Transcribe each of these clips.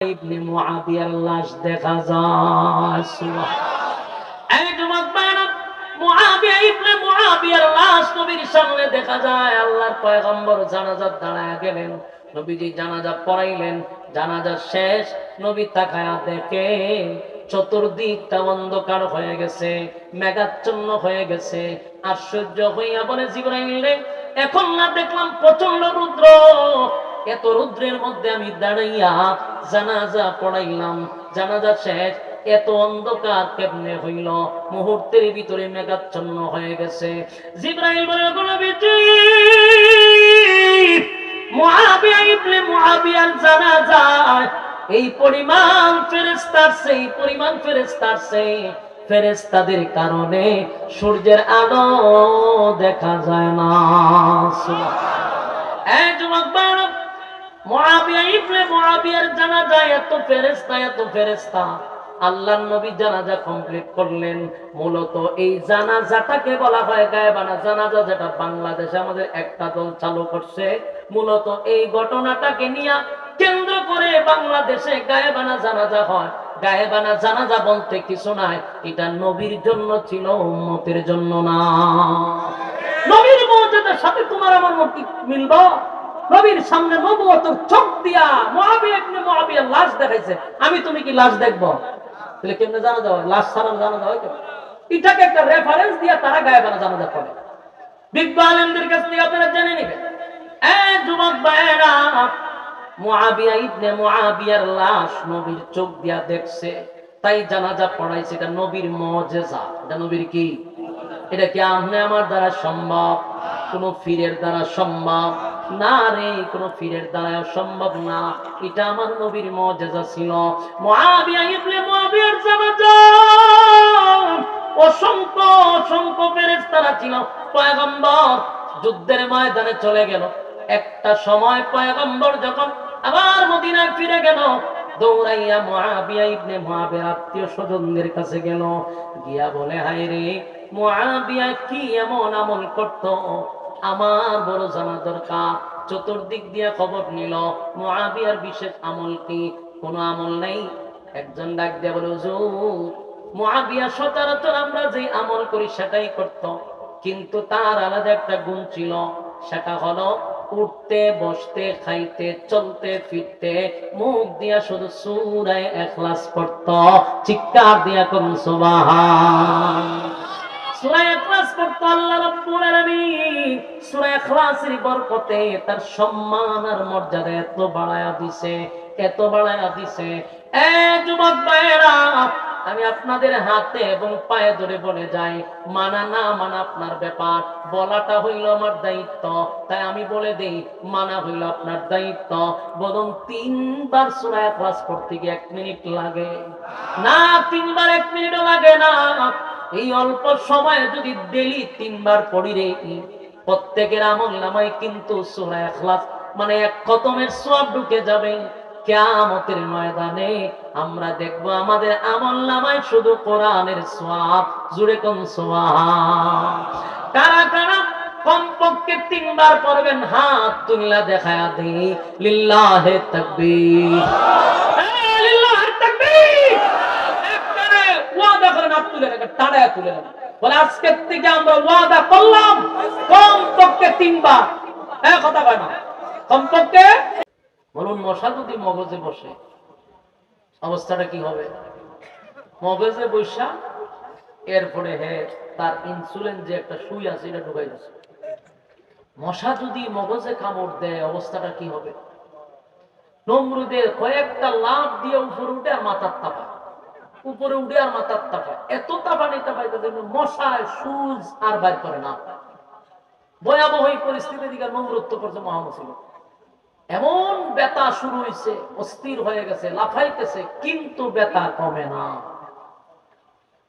ইবনে মুআবিয়ার লাশ দেখা যায়। এই যুবক ভাইরা, মুআবিয়া ইবনে মুআবিয়ার লাশ নবীর সামনে দেখা যায়। আল্লাহর পয়গম্বর জানাজার দাঁড়ায় গেলেন, নবীজি জানাজা পড়াইলেন। জানাজা শেষ, নবী তাকায়া দেখে চতুর্দিকটা অন্ধকার হয়ে গেছে, মেঘাচ্ছন্ন হয়ে গেছে। আশ্চর্য হইয়া বলে, জিবরাইল রে, এখন না দেখলাম প্রচন্ড রুদ্র, এত রুদ্রের মধ্যে আমি দাঁড়াইয়া জানাজা পড়াইলাম, জানাজা শেষ, এত অন্ধকার কেমনে হইল? মুহূর্তের ভিতরে মেঘাচ্ছন্ন হয়ে গেছে। জিবরাইল বলে, নবীজি, মুআবিয়া ইবনে মুআবিয়ার জানাজায় এই পরিমাণ ফেরেশতা আসছে, এই পরিমাণ ফেরেশতা আসছে, ফেরেশতাদের কারণে সূর্যের আলো দেখা যায় না। এই যুবক ভাইরা, মুআবিয়া ইবনে মুআবিয়ার জানাজায় এত ফেরেশতা, এত ফেরেশতা। আল্লাহর নবী জানাজা কমপ্লিট করলেন। মূলত এই জানাজাটাকে বলা হয় গায়েবানা জানাজা, যেটা বাংলাদেশে আমাদের একটা দল চালু করছে। মূলত এই ঘটনাটাকে নিয়ে কেন্দ্র করে বাংলাদেশে গায়েবানা জানাজা হয়। গায়েবানা জানাজা বলতে কিছু নাই, এটা নবীর জন্য ছিল, উম্মতের জন্য না। নবীর মর্যাদার সাথে তোমার আমার কি মিলব? নবীর সামনে নবুয়তের চোখ দিয়া মুআবিয়া ইবনে মুআবিয়ার লাশ দেখাইছে, আমি তুমি কি লাশ দেখবো? তাহলে কেমনে জানা যায়? লাশ ছাড়া জানা যায়? এটাকে একটা রেফারেন্স দিয়া তারা গায়েবানা জানাজা করে। বিজ্ঞ আলেমদের কাছ থেকে আপনারা জেনে নেবেন। এই যুবক ভাইরা, মুআবিয়া ইবনে মুআবিয়ার লাশ নবীর চোখ দিয়া দেখছে, তাই জানাজা পড়াইছে। এটা নবীর মুজিজা। এটা নবীর কি? এটা কি আপনি আমার দ্বারা সম্ভব? কোন ফিরের দ্বারা সম্ভব না রে, কোন ফিরের দ্বারা সম্ভব না। এটা আমার নবীর মুজিজা ছিল। মুআবিয়া ইবনে মুআবিয়ার জানাজা অসংখ্য অসংখ্য ফেরেশতারা ছিল। পয়গম্বর যুদ্ধের ময়দানে চলে গেল। একটা সময় পয়গম্বর যখন আবার মদিনায় ফিরে গেল, দৌড়াইয়া মুআবিয়া ইবনে মুআবিয়ার আত্মীয় স্বজনদের কাছে গেল, গিয়া বলে, হায় রে, মুআবিয়া কি এমন আমল করত, আমার বড় জানা দরকার। চতুর্দিক দিয়ে খবর নিল, মুআবিয়ার বিশেষ আমল কি? কোন আমল নেই। একজন ডাক দিয়ে বলে, হুজুর, মুআবিয়া সচরাচর আমরা যে আমল করি সেটাই করত, কিন্তু তার আলাদা একটা গুণ ছিল। সেটা হলো উঠতে, বসতে, খাইতে, চলতে, ফিরতে মুখ দিয়া শুধু সূরা ইখলাস পড়ত। চিৎকার দিয়া কোন সুবহান। সূরা ইখলাস পড়তো আল্লাহ রাব্বুল আলামিন। সূরা ইখলাসের বরকতে তার সম্মান আর মর্যাদা এত বাড়ায়া দিছে, এত বাড়ায়া দিছে। এ যুবক ভাইরা, আমি আপনাদের হাতে এবং পায়ে ধরে বলে যাই, মানা না মানা আপনার ব্যাপার, বলাটা হইল আমার দায়িত্ব। তাই আমি বলে দেই, মানা হইল আপনার দায়িত্ব। বরং 3 বার সূরা ইখলাস পড়তে গিয়ে 1 মিনিট লাগে না, 3 বার 1 মিনিটও লাগে না। এই অল্প সময়ে যদি ডেইলি 3 বার পড়ি রে, প্রত্যেকের আমলনামায় কিন্তু সূরা ইখলাস মানে এক খতমের সওয়াব ঢুকে যাবে। কিয়ামতের ময়দানে আমরা দেখব আমাদের আমলনামায় শুধু কোরআনের সওয়াব। জুড়ে কোন সুবহান। কারা কারা কমপক্ষে 3 বার পড়বেন? হাত তুললা দেখায়া দেই। লিল্লাহে তাকবীর, লিল্লাহে তাকবীর। একবারে ওয়াদা করেন, হাত তুলে রাখেন, টাড়ায়া তুলে রাখেন। বলে, আজকের থেকে আমরা ওয়াদা করলাম কমপক্ষে 3 বার। কথা কয় না, কমপক্ষে। বলুন, মশা যদি মগজে বসে অবস্থাটা কি হবে? মগজে বৈশা এরপরে তার ইনসুলিন যে একটা সুই আছে এটা ঢুকাই দিচ্ছে। মশা যদি মগজে কামড় দেয় অবস্থাটা কি হবে? নমরুদের কয়েকটা লাফ দিয়ে উপরে উঠে আর মাথার তাপায়, উপরে উঠে আর মাথার তাপায়, এত তাপানি তাপাইতে মশায় সুজ আর বাইর করে না। ভয়াবহ এই পরিস্থিতি দিকে নমরুত্ব করছে মহামুসিবত। এমন ব্যথা শুরু হয়েছে, অস্থির হয়ে গেছে, লাফাইতেছে, কিন্তু ব্যথা কমে না।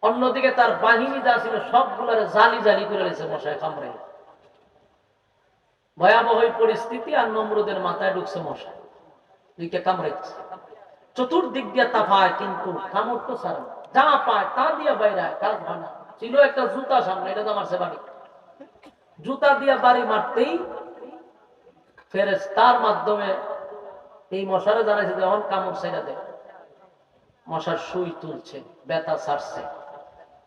অন্যদিকে তার বাহিনী যা ছিল সবগুলারে জালি জালি করে রয়েছে মশায় কামড়ে। ভয়াবহ পরিস্থিতি, আর নমরুদের মাথায় ঢুকছে মশা, দিকে কামড়াইছে। চতুর্দিক দিয়ে তাফায়, কিন্তু কামড় তো ছাড়ে না। যা পায় তা দিয়ে বাইরে কাজ হয় না। ছিল একটা জুতা সামনে, এটা তো মারছে বাড়ি। জুতা দিয়ে বাড়ি মারতেই ফেরেশতার মাধ্যমে এই মশারা জানাইছে যখন কামড় ছেড়ে দেয়, মশার সুই তুলছে, ব্যথা ছাড়ছে।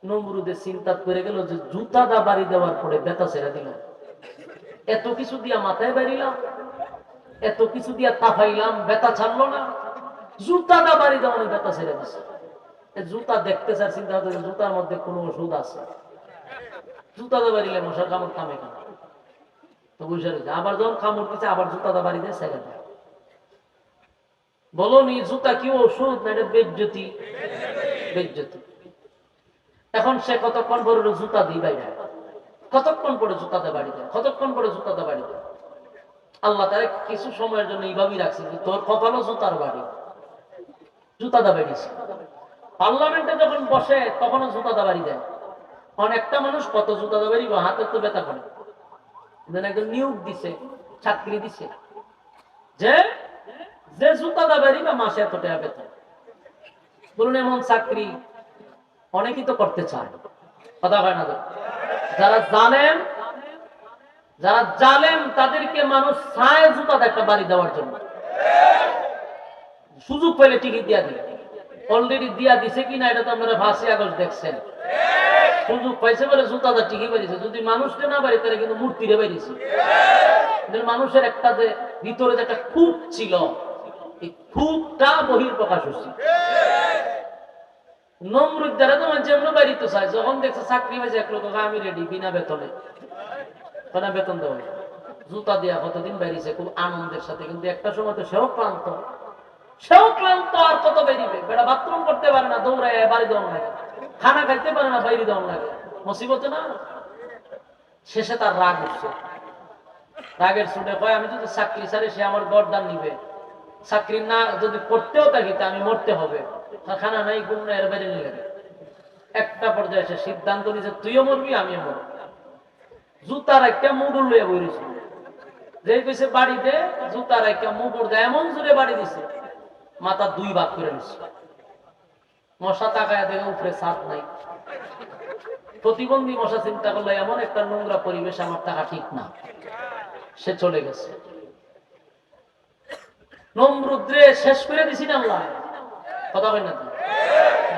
নমরুদের চিন্তা করে গেল যে জুতা দা বাড়ি দেওয়ার পরে ব্যথা ছেড়ে দিল, এত কিছু দিয়া মাথায় বাড়িলাম, এত কিছু দিয়া তাফাইলাম, ব্যথা ছাড়লো না, জুতা দা বাড়ি দেওয়ার ব্যথা ছেড়ে দিচ্ছে। জুতা দেখতে স্যার চিন্তা হচ্ছে জুতার মধ্যে কোনো ওষুধ আছে, জুতা দা বাড়িলে মশার কামড় থামে কেন? তো বুঝে রয়েছে, আবার যখন কামড় দিচ্ছে আবার জুতা দা বাড়ি দিয়ে ছেড়ে দেয়। বলো নি জুতা কি ওষুধ না এটা বেজ্জতি? বেজ্জতি। এখন সে কতক্ষণ পরে জুতা দিই বাইরে, কতক্ষণ পরে জুতাতে বাড়ি দেয়, কতক্ষণ পরে জুতাতে বাড়ি দেয়। আল্লাহ তারা কিছু সময়ের জন্য এইভাবেই রাখছে, তোর কপালও জুতার বাড়ি, জুতাতে বাড়িছে। পার্লামেন্টে যখন বসে তখনও জুতাতে বাড়ি দেয়। অনেকটা মানুষ কত জুতাতে বাড়ি, হাতে তো ব্যথা করে। একজন নিয়োগ দিছে, চাকরি দিছে, যে যে জুতাতে বাড়ি বা মাসে এত টাকা বেতন। বলুন এমন চাকরি অনেকেই তো করতে চায়, কথা হয় না তো? যারা জানেন তাদেরকে মানুষ ছায় জুতাতে একটা বাড়ি দেওয়ার জন্য সুযোগ পেলে টিকিট দিয়া দিবে। অলরেডি দিয়া দিছে কিনা এটা তো আপনারা 5 আগস্ট দেখছেন। সুযোগ পাইছে বলে জুতাটা টিকি বেরিয়েছে। যদি মানুষকে না বাড়ি তাহলে কিন্তু মূর্তিরে বেরিয়েছে। মানুষের একটা যে ভিতরে যে একটা খুব ছিল, এই খুবটা বহির প্রকাশ হচ্ছে। নমরুদ দ্বারা তো মানুষ এমন বাড়িতে চায়, যখন দেখছে চাকরি হয়েছে এক লোক আমি রেডি বিনা বেতনে, বিনা বেতন দেওয়া জুতা দিয়া কতদিন বেরিয়েছে খুব আনন্দের সাথে। কিন্তু একটা সময় তো সেও ক্লান্ত, আর কত বেরিবে। বেটা বাথরুম করতে পারে না, দৌড়ায় বাড়ি দেওয়া লাগে, খানা খাইতে পারে না, বাইরে দেওয়া লাগে, মুসিবতে না। শেষে তার রাগ উঠছে, রাগের ছুটে কয় আমি যদি চাকরি ছাড়ি সে আমার গর্দান নিবে, চাকরি না যদি করতেও থাকি তা আমি মরতে হবে, খানা নাই গুম না, এর বাইরে নিয়ে একটা পর্যায়ে সে সিদ্ধান্ত নিয়েছে তুইও মরবি আমিও মরবি। জুতার একটা মুগুর লইয়া বইছে, যে কইছে বাড়িতে জুতার একটা মুগুর দেয় এমন জোরে বাড়ি দিছে মাথা 2 ভাগ করে নিছে। মশা তাকায় দেখে উপরে ছাদ নাই। প্রতিবন্ধী মশা চিন্তা করলে এমন একটা নোংরা পরিবেশ আমার থাকা ঠিক না, সে চলে গেছে। নমরুদ্রে শেষ করে দিছি না আল্লাহ, কথা বলেন না?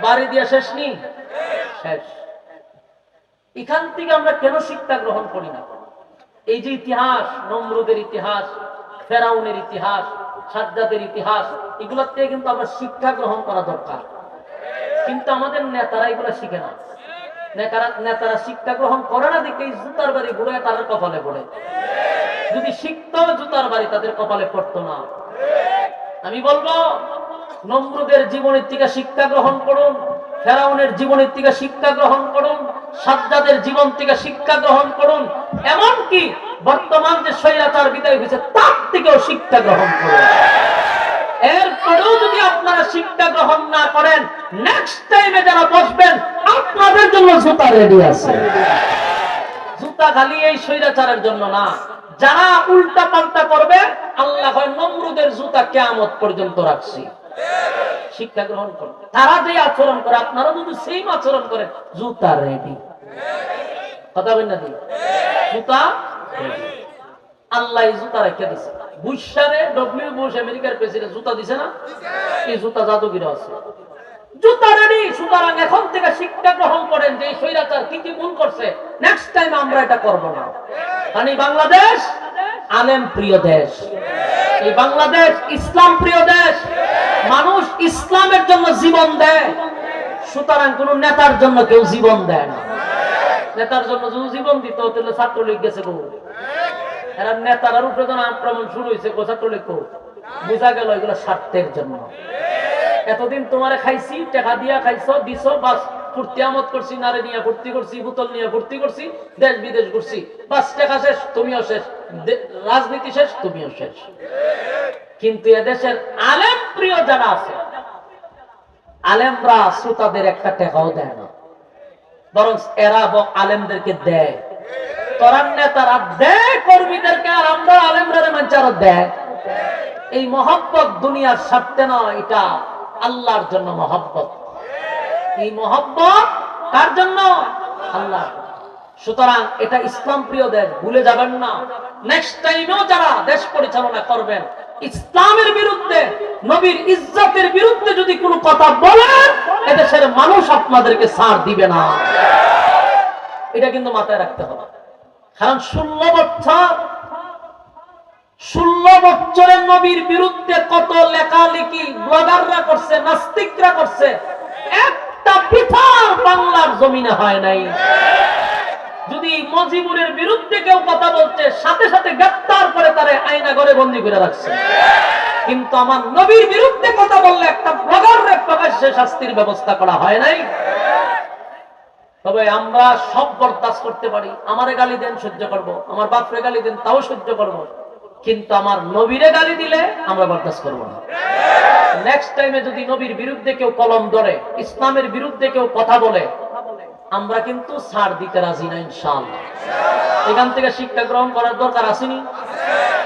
বাড়ি দিয়া শেষ নি, শেষ। এখান থেকে আমরা কেন শিক্ষা গ্রহণ করি না? এই যে ইতিহাস, নমরুদের ইতিহাস, ফেরাউনের ইতিহাস, সাজ্জাদের ইতিহাস, এগুলোর থেকে কিন্তু আমরা শিক্ষা গ্রহণ করা দরকার। কিন্তু আমাদের নেতারা এগুলো শিখে না। নেতারা শিক্ষা গ্রহণ করে না দেখে জুতার বাড়ি ঘুরে তাদের কপালে পড়ে। যদি শিখতো জুতার বাড়ি তাদের কপালে পড়তো না। আমি বলবো নমরুদের জীবনের থেকে শিক্ষা গ্রহণ করুন, ফেরাউনের জীবনের থেকে শিক্ষা গ্রহণ করুন, সাজ্জাদের জীবন থেকে শিক্ষা গ্রহণ করুন, এমনকি বর্তমান যে স্বৈরাচার বিদায় হয়েছে তার থেকেও শিক্ষা গ্রহণ করুন। এরপরেও যদি আপনারা শিক্ষা গ্রহণ না করেন, নেক্সট টাইমে যারা বসবেন আপনাদের জন্য জুতা রেডি আছে। জুতা খালি এই স্বৈরাচারের জন্য না, যারা উল্টা পাল্টা করবে আল্লাহ হয় নমরুদের জুতা কিয়ামত পর্যন্ত রাখছি। শিক্ষা গ্রহণ করুন, তারা যে আচরণ করে আপনারা যদি সেম আচরণ করেন, জুতা রেডি। কথা বলেন না? জুতা আল্লাহ জুতা রেখে দিছে। বুশারে ডব্লিউ বুশ আমেরিকার প্রেসিডেন্ট জুতা দিছে না? এই জুতা জাদুগির আছে, জুতা রেডি। সুতরাং এখন থেকে শিক্ষা গ্রহণ করেন যে স্বৈরাচার কি কি ভুল করছে, নেক্সট টাইম আমরা এটা করব না। কারণ বাংলাদেশ আলেম প্রিয় দেশ, এই বাংলাদেশ ইসলাম প্রিয় দেশ, মানুষ ইসলামের জন্য জীবন দেয়। সুতরাং কোন নেতার জন্য কেউ জীবন দেয় না। নেতার জন্য যদি জীবন দিত তাহলে ছাত্রলীগ গেছে বহু। এরা নেতার উপরে যখন আক্রমণ শুরু হয়েছে, ছাত্রলীগ বোঝা গেল এগুলো স্বার্থের জন্য। এতদিন তোমারে খাইছি, টাকা দিয়া খাইছো, দিছো, বাস ফুর্তি আমোদ করছি, নারে নিয়ে ভর্তি করছি, বোতল নিয়ে ভর্তি করছি, দেশ বিদেশ ঘুরছি, বাস টাকা শেষ, তুমিও শেষ, রাজনীতি শেষ, তুমিও শেষ। কিন্তু এদেশের আলেম প্রিয় যারা আছে, আলেমরা শ্রোতাদের একটা টাকাও দেয় না, বরং এরা আলেমদেরকে দেয়। তোরার নেতারা দেয় কর্মীদেরকে, আর আমরা আলেমরা মানুষেরা দেয়। এই মহব্বত দুনিয়ার স্বার্থে নয়, এটা আল্লাহর জন্য মহব্বত। এই মহব্বত কার জন্য? আল্লাহ। সুতরাং এটা ইসলাম প্রিয় দেশ, ভুলে যাবেন না। নেক্সট টাইমেও যারা দেশ পরিচালনা করবেন ইসলামের বিরুদ্ধে, নবীর ইজ্জতের বিরুদ্ধে যদি কোনো কথা বলেন, এদেশের মানুষ আপনাদেরকে ছাড় দিবে না। এটা কিন্তু মাথায় রাখতে হবে। কারণ 16 বছরের নবীর বিরুদ্ধে কত লেখালেখি ব্লগাররা করছে, নাস্তিকরা করছে, একটা পিঠার বাংলার জমিনে হয় নাই। যদি মজিবুরের বিরুদ্ধে কেউ কথা বলছে, সাথে সাথে গ্রেফতার করে তারে আয়না ঘরে বন্দী করে রাখছে। কিন্তু আমার নবীর বিরুদ্ধে কথা বললে একটা ব্লগারের প্রকাশ্যে শাস্তির ব্যবস্থা করা হয় নাই। তবে আমরা সব বরদাস্ত করতে পারি। আমারে গালি দেন, সহ্য করব। আমার বাপরে গালি দেন, তাও সহ্য করব। কিন্তু আমার নবীরে গালি দিলে আমরা বরদাস্ত করব না। নেক্সট টাইমে যদি নবীর বিরুদ্ধে কেউ কলম ধরে, ইসলামের বিরুদ্ধে কেউ কথা বলে, আমরা কিন্তু ছাড় দিতে রাজি না ইনশাআল্লাহ। এখান থেকে শিক্ষা গ্রহণ করার দরকার আসেনি?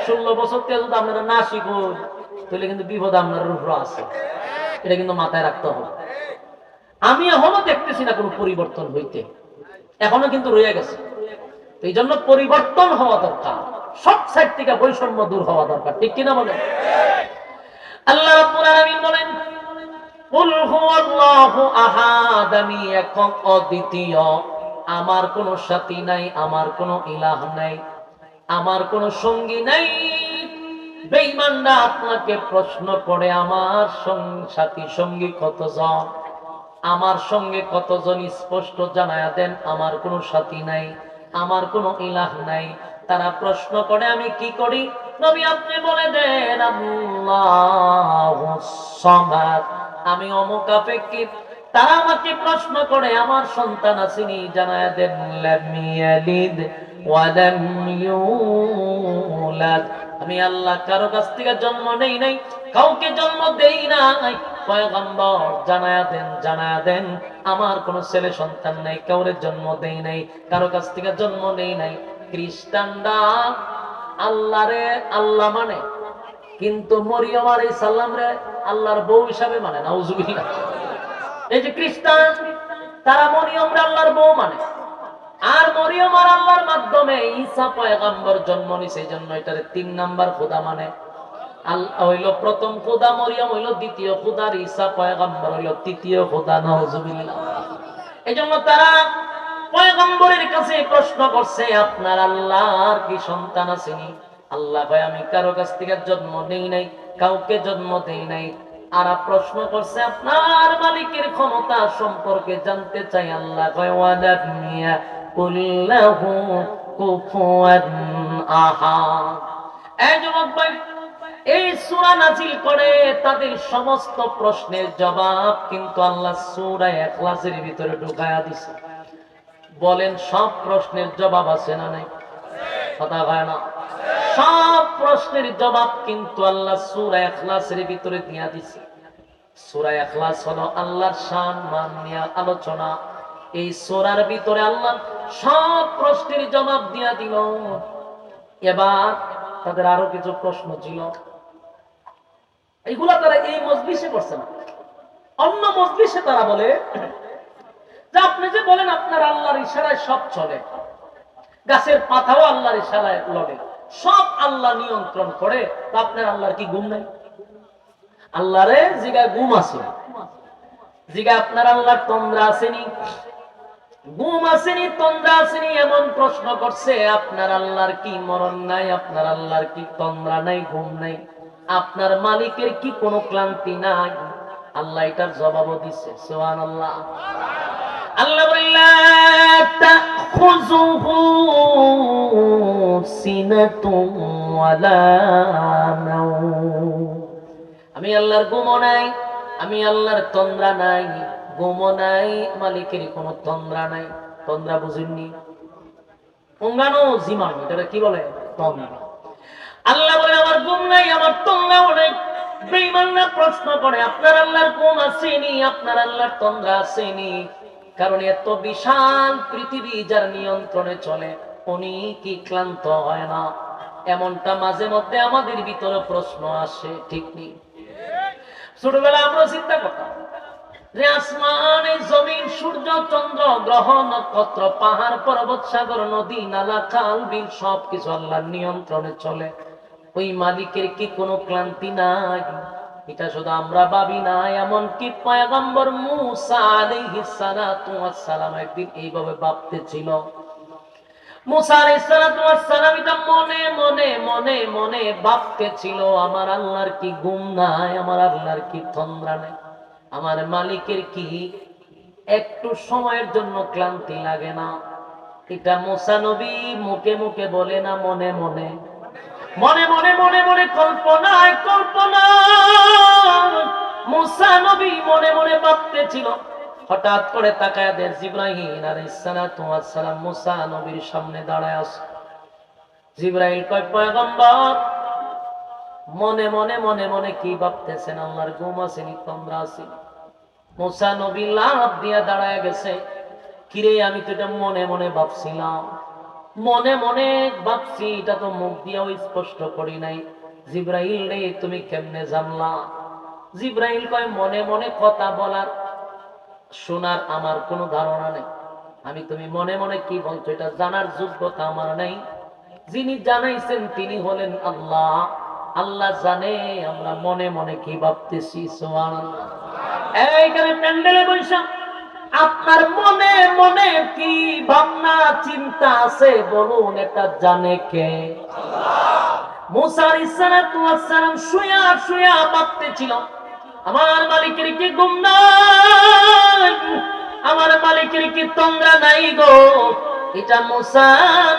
16 বছর থেকে যদি আপনারা না শিখুন, তাহলে কিন্তু বিপদ আপনার উপর আছে। এটা কিন্তু মাথায় রাখতে হবে। আমি এখনো দেখতেছি না কোনো পরিবর্তন হইতে, এখনো কিন্তু রয়ে গেছে। এই জন্য পরিবর্তন হওয়া দরকার, সব সাইড থেকে বৈষম্য দূর হওয়া দরকার, ঠিক কিনা বলেন? আল্লাহ রাব্বুল আলামিন বলেন, কুল হুয়াল্লাহু আহাদ, আমি একক অদ্বিতীয়, আমার কোনো সাথী নাই, আমার কোনো ইলাহ নাই, আমার কোনো সঙ্গী নাই। বেঈমানরা আপনাকে প্রশ্ন করে, আমার সাথী সঙ্গী কতজন, আমার সঙ্গে কতজন, স্পষ্ট জানায়া দেন আমার কোনো সাথী নাই, আমার কোনো ইলাহ নাই। তারা প্রশ্ন করে, আমি কি করি? নবী আপনি বলে দেন, আল্লাহুস সামাদ, আমি অমুক আপেক্ষিক। তারা আমাকে প্রশ্ন করে, আমার সন্তান আসেনি, জানায়া দেন, লাম ইয়ালিদ ওয়া লাম ইউলাদ, আমি আল্লাহ কারো কাছ থেকে জন্ম নেই নাই, কাউকে জন্ম দেই নাই। পয়গম্বর জানায়া দেন আমার কোনো ছেলে সন্তান নাই, কাউরে জন্ম দেই নাই, কারো কাছ থেকে জন্ম নেই নাই। খ্রিস্টানরা আল্লাহরে আল্লাহ মানে, কিন্তু মরিয়ম আলাইহিস সালাম রে আল্লাহর বউ হিসাবে মানে। নাউজুবিল্লাহ। এই যে খ্রিস্টান, তারা মরিয়ম রে আল্লাহর বউ মানে, আর মরিয়ম আর আল্লাহর মাধ্যমে ঈসা পয়গম্বর জন্ম নিছে, এই জন্য এটারে 3 নাম্বার খোদা মানে। আল্লাহ হইল প্রথম খোদা, মরিয়ম হইল দ্বিতীয় খোদা, আর ঈসা পয়গম্বর হইল তৃতীয় খোদা। নাউজুবিল্লাহ। এজন্য তারা পয়গম্বরের কাছে প্রশ্ন করছে, আপনার আল্লাহর কি সন্তান আসেনি? আল্লাহ কয়, আমি কারো কাছ থেকে জন্ম নেই নাই, কাউকে জন্ম দেই নাই। আর প্রশ্ন করছে, আপনার মালিকের ক্ষমতা সম্পর্কে জানতে চাই। আল্লাহ কয়, ওয়ালাদ মিয়া কুল্লাহু কুফুয়ান আহাদ। এই যুবক ভাই, এই সূরা নাযিল করে তাদের সমস্ত প্রশ্নের জবাব কিন্তু আল্লাহ সূরা ইখলাসের ভিতরে ঢুকায়া দিয়েছে। বলেন, সব প্রশ্নের জবাব আছে না নাই? কথা হয় না? সব প্রশ্নের জবাব কিন্তু আল্লাহ সূরা ইখলাসের ভিতরে দিয়া দিয়েছে। সূরা ইখলাস হলো আল্লাহর শান মান নিয়ে আলোচনা। এই সূরার ভিতরে আল্লাহ সব প্রশ্নের জবাব দিয়া দিল। এবার তাদের আরো কিছু প্রশ্ন ছিল, এইগুলা তারা এই মজলিসে করছে না, অন্য মজলিসে তারা বলে যে আপনি যে বলেন আপনার আল্লাহর ইশারায় সব চলে, গাছের পাতাও আল্লাহর ইশারায় লড়ে, সব আল্লাহ নিয়ন্ত্রণ করে, তো আপনার আল্লাহর কি ঘুম নাই? আল্লাহরে জিগায় ঘুম আছে, জিগায় আপনার আল্লাহর তন্দ্রা আসেনি, ঘুম আসেনি, তন্দ্রা আসেনি, এমন প্রশ্ন করছে। আপনার আল্লাহর কি মরণ নাই? আপনার আল্লাহর কি তন্দ্রা নাই, ঘুম নাই? আপনার মালিকের কি কোনো ক্লান্তি নাই? আল্লাহ এটার জবাবও দিচ্ছে। সুবহানাল্লাহ। আল্লাহ বলেন, লা তাখুযুহু সিনাতুন ওয়ালা নাওম, আমি আল্লাহর ঘুমও নাই, আমি আল্লাহর তন্দ্রা নাই, ঘুমও নাই, মালিকের কোনো তন্দ্রা নাই। তন্দ্রা বুঝেননি? অঙ্গানো জিমান, এটা কি বলে? তন্দ্রা। আল্লাহ বলে, আমার ঘুম নাই, আমার তন্দ্রাও নাই। বেঈমানরা প্রশ্ন করে, আপনার আল্লাহর ঘুম আসেনি, আপনার আল্লাহর তন্দ্রা আসেনি, কারণ এত বিশাল পৃথিবী যার নিয়ন্ত্রণে চলে, উনি কি ক্লান্ত হয় না? এমনটা মাঝে মধ্যে আমাদের ভিতরে প্রশ্ন আসে, ঠিক নেই? ছোটবেলা আমরা চিন্তা করতাম যে আসমান, এই জমিন, সূর্য, চন্দ্র, গ্রহ, নক্ষত্র, পাহাড়, পর্বত, সাগর, নদী, নালা, খাল, বিল সবকিছু আল্লাহর নিয়ন্ত্রণে চলে। ওই মালিকের কি কোনো ক্লান্তি নাই? এটা শুধু আমরা ভাবি না, এমনকি পয়গম্বর মূসা আলাইহিস সালাতু ওয়াস সালাম একদিন এইভাবে ভাবতেছিল। মূসা আলাইহিস সালাতু ওয়াস সালাম এটা মনে মনে মনে মনে ভাবতেছিল, আমার আল্লাহর কি ঘুম নাই, আমার আল্লাহর কি তন্দ্রা নাই, আমার মালিকের কি একটু সময়ের জন্য ক্লান্তি লাগে না? এটা মূসা নবী মুখে মুখে বলে না, মনে মনে মনে মনে মনে মনে কল্পনায় কল্পনা মূসা নবী মনে মনে ভাবতেছিল। হঠাৎ করে তাকায় দেন জিবরাইল আলাইহিস সালাতু ওয়াস সালাম মূসা নবীর সামনে দাঁড়ায় আছে। জিবরাইল কয়, পয়গম্বর মনে মনে মনে মনে কি ভাবতেছেন? আল্লাহর ঘুম আসেনি, তন্দ্রা আসেনি? মূসা নবী লাফ দিয়া দাঁড়ায় গেছে, কিরে আমি তো এটা মনে মনে ভাবছিলাম, মনে মনে ভাবছি, এটা তো মুখ দিয়েও স্পষ্ট করি নাই। জিবরাইল রে তুমি কেমনে জানলা? জিবরাইল কয়, মনে মনে কথা বলার শোনার আমার কোনো ধারণা নেই, আমি তুমি মনে মনে কি বলছো এটা জানার যোগ্যতা আমার নেই। যিনি জানাইছেন তিনি হলেন আল্লাহ। আল্লাহ জানে আমরা মনে মনে কি ভাবতেছি। সুবহানাল্লাহ। এইখানে প্যান্ডেলে বৈশা আপনার মনে মনে কি ভাবনা চিন্তা আছে বলুন, এটা জানে কে? মূসা আলাইহিস সালাতু ওয়াস সালাম শুয়া শুয়া ভাবতেছিল, আমার মালিকের কি ঘুম নাই, আমার মালিকের কি তন্দ্রা নাই গো? এটা মূসা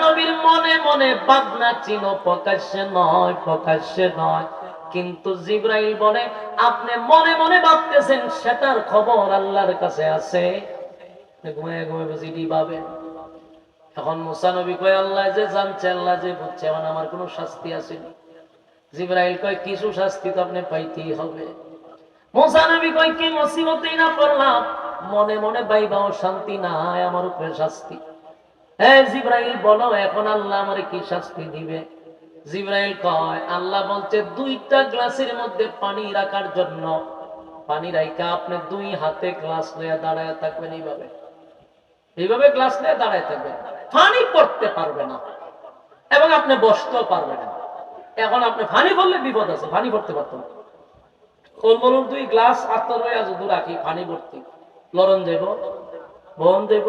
নবীর মনে মনে ভাবনা ছিল, প্রকাশ্যে নয়, প্রকাশ্যে নয়। কিন্তু জিবরাইল বলে, আপনি মনে মনে ভাবতেছেন সেটার খবর আল্লাহর কাছে আছে, ঘুমায় ঘুমায় বুঝিটি পাবেন। এখন মূসা নবী কয়, আল্লাহ যে জানছে, আল্লাহ যে বুঝছে, এখন আমার কোনো শাস্তি আসেনি। জিবরাইল কয়, কিছু শাস্তি তো আপনি পাইতেই হবে। মূসা নবী কয়, কি মুসিবতেই না পড়লাম, মনে মনে বাইবাও শান্তি নাই, আমার উপরে শাস্তি। হ্যাঁ জিবরাইল বলো, এখন আল্লাহ আমারে কি শাস্তি দিবে? জিবরাইল কয়, আল্লাহ বলছে দুইটা গ্লাসের মধ্যে পানি রাখার জন্য, পানি রাখা আপনি দুই হাতে গ্লাস নিয়ে দাঁড়ায় থাকবেন, এইভাবে এইভাবে গ্লাস নিয়ে দাঁড়ায় থাকবেন, পানি পড়তে পারবে না এবং আপনি বসতেও পারবেন না। এখন আপনি পানি পড়লে বিপদ আছে, পানি পড়তে পারতো না। বলুন দুই গ্লাস আত্মর আজ দূর রাখি, পানি ভর্তি, লরণ যাইব, বহন যাইব,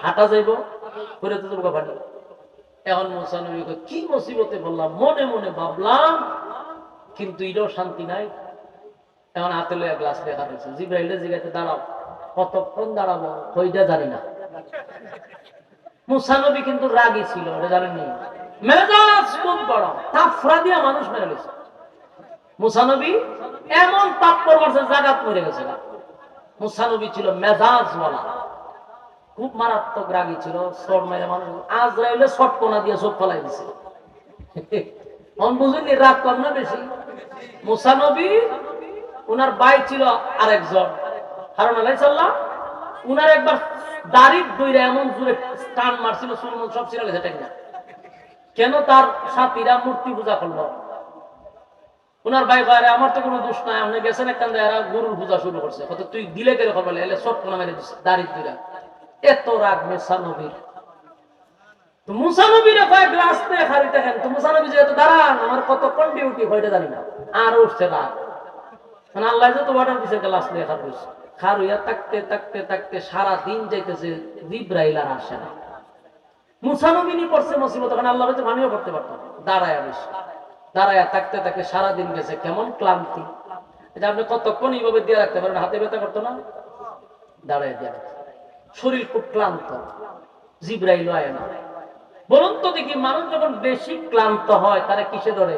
হাঁটা যাইব, করে তো যাবো পানি। এখন মূসা নবী কয়, কি মুসিবতে বললাম, মনে মনে ভাবলাম কিন্তু এটাও শান্তি নাই। এখন হাতে লইয়া গ্লাস দেখা রয়েছে। জিবরাইল জিজ্ঞাসা, দাঁড়াও, কতক্ষণ দাঁড়াবো? ওইটা জানি না। মূসা নবী কিন্তু রাগী ছিল, এটা জানেননি, মেজাজ খুব গরম, তাফরা দিয়া মানুষ মেরে গেছে। মূসা নবী এমন তাপ্পর মারছে, জাগাত মরে গেছে। মূসা নবী ছিল মেজাজওয়ালা, খুব মারাত্মক রাগী ছিল, শর্ট মেরে মানুষ আজরাইলে শর্ট কোনা দিয়ে চোখ ফলাই দিছে। বুঝেননি রাগ কম না বেশি? মূসা নবী, উনার ভাই ছিল আরেকজন হারুন আলাইহিস সালাম, উনার একবার দাড়ি দইরা এমন জোরে টান মারছিল, সুরমন সব ছিঁড়া গেছে। কেন? তার সাথীরা মূর্তি পূজা করলো। উনার ভাই ভাইরে, আমার তো কোনো দোষ নাই, আপনি গেছেন একটা এরা গরুর পূজা শুরু করছে, কত তুই দিলে কেন খবর এলে সব কোনা মেরে দিচ্ছে দাড়ি দইরা। এত রাগ মূসা নবীর। তো মূসা নবীর কয়েক গ্লাস নিয়ে খারিতে খেন, তো মূসা নবী যেহেতু দাঁড়ান, আমার কতক্ষণ ডিউটি হইতে জানি না, আর উঠছে রাগ। আল্লাহ যে তো অর্ডার দিছে গ্লাস নিয়ে খারুস, খারুইয়া থাকতে থাকতে থাকতে সারা দিন যাইতেছে, জিবরাইল আর আসে না। মূসা নবী নি পড়ছে মুসিবত, কারণ আল্লাহ হয়তো মানিও করতে পারতো না। দাঁড়ায় বেশি, দাঁড়ায় থাকতে থাকতে সারা দিন গেছে, কেমন ক্লান্তি। এটা আপনি কতক্ষণ এইভাবে দিয়ে রাখতে পারেন, হাতে ব্যথা করতো না? দাঁড়ায় দিয়ে রাখছে, শরীর খুব ক্লান্ত। জিবরাইল আয় না। বলুন তো দেখি, মানুষ যখন বেশি ক্লান্ত হয় তারা কিসে ধরে?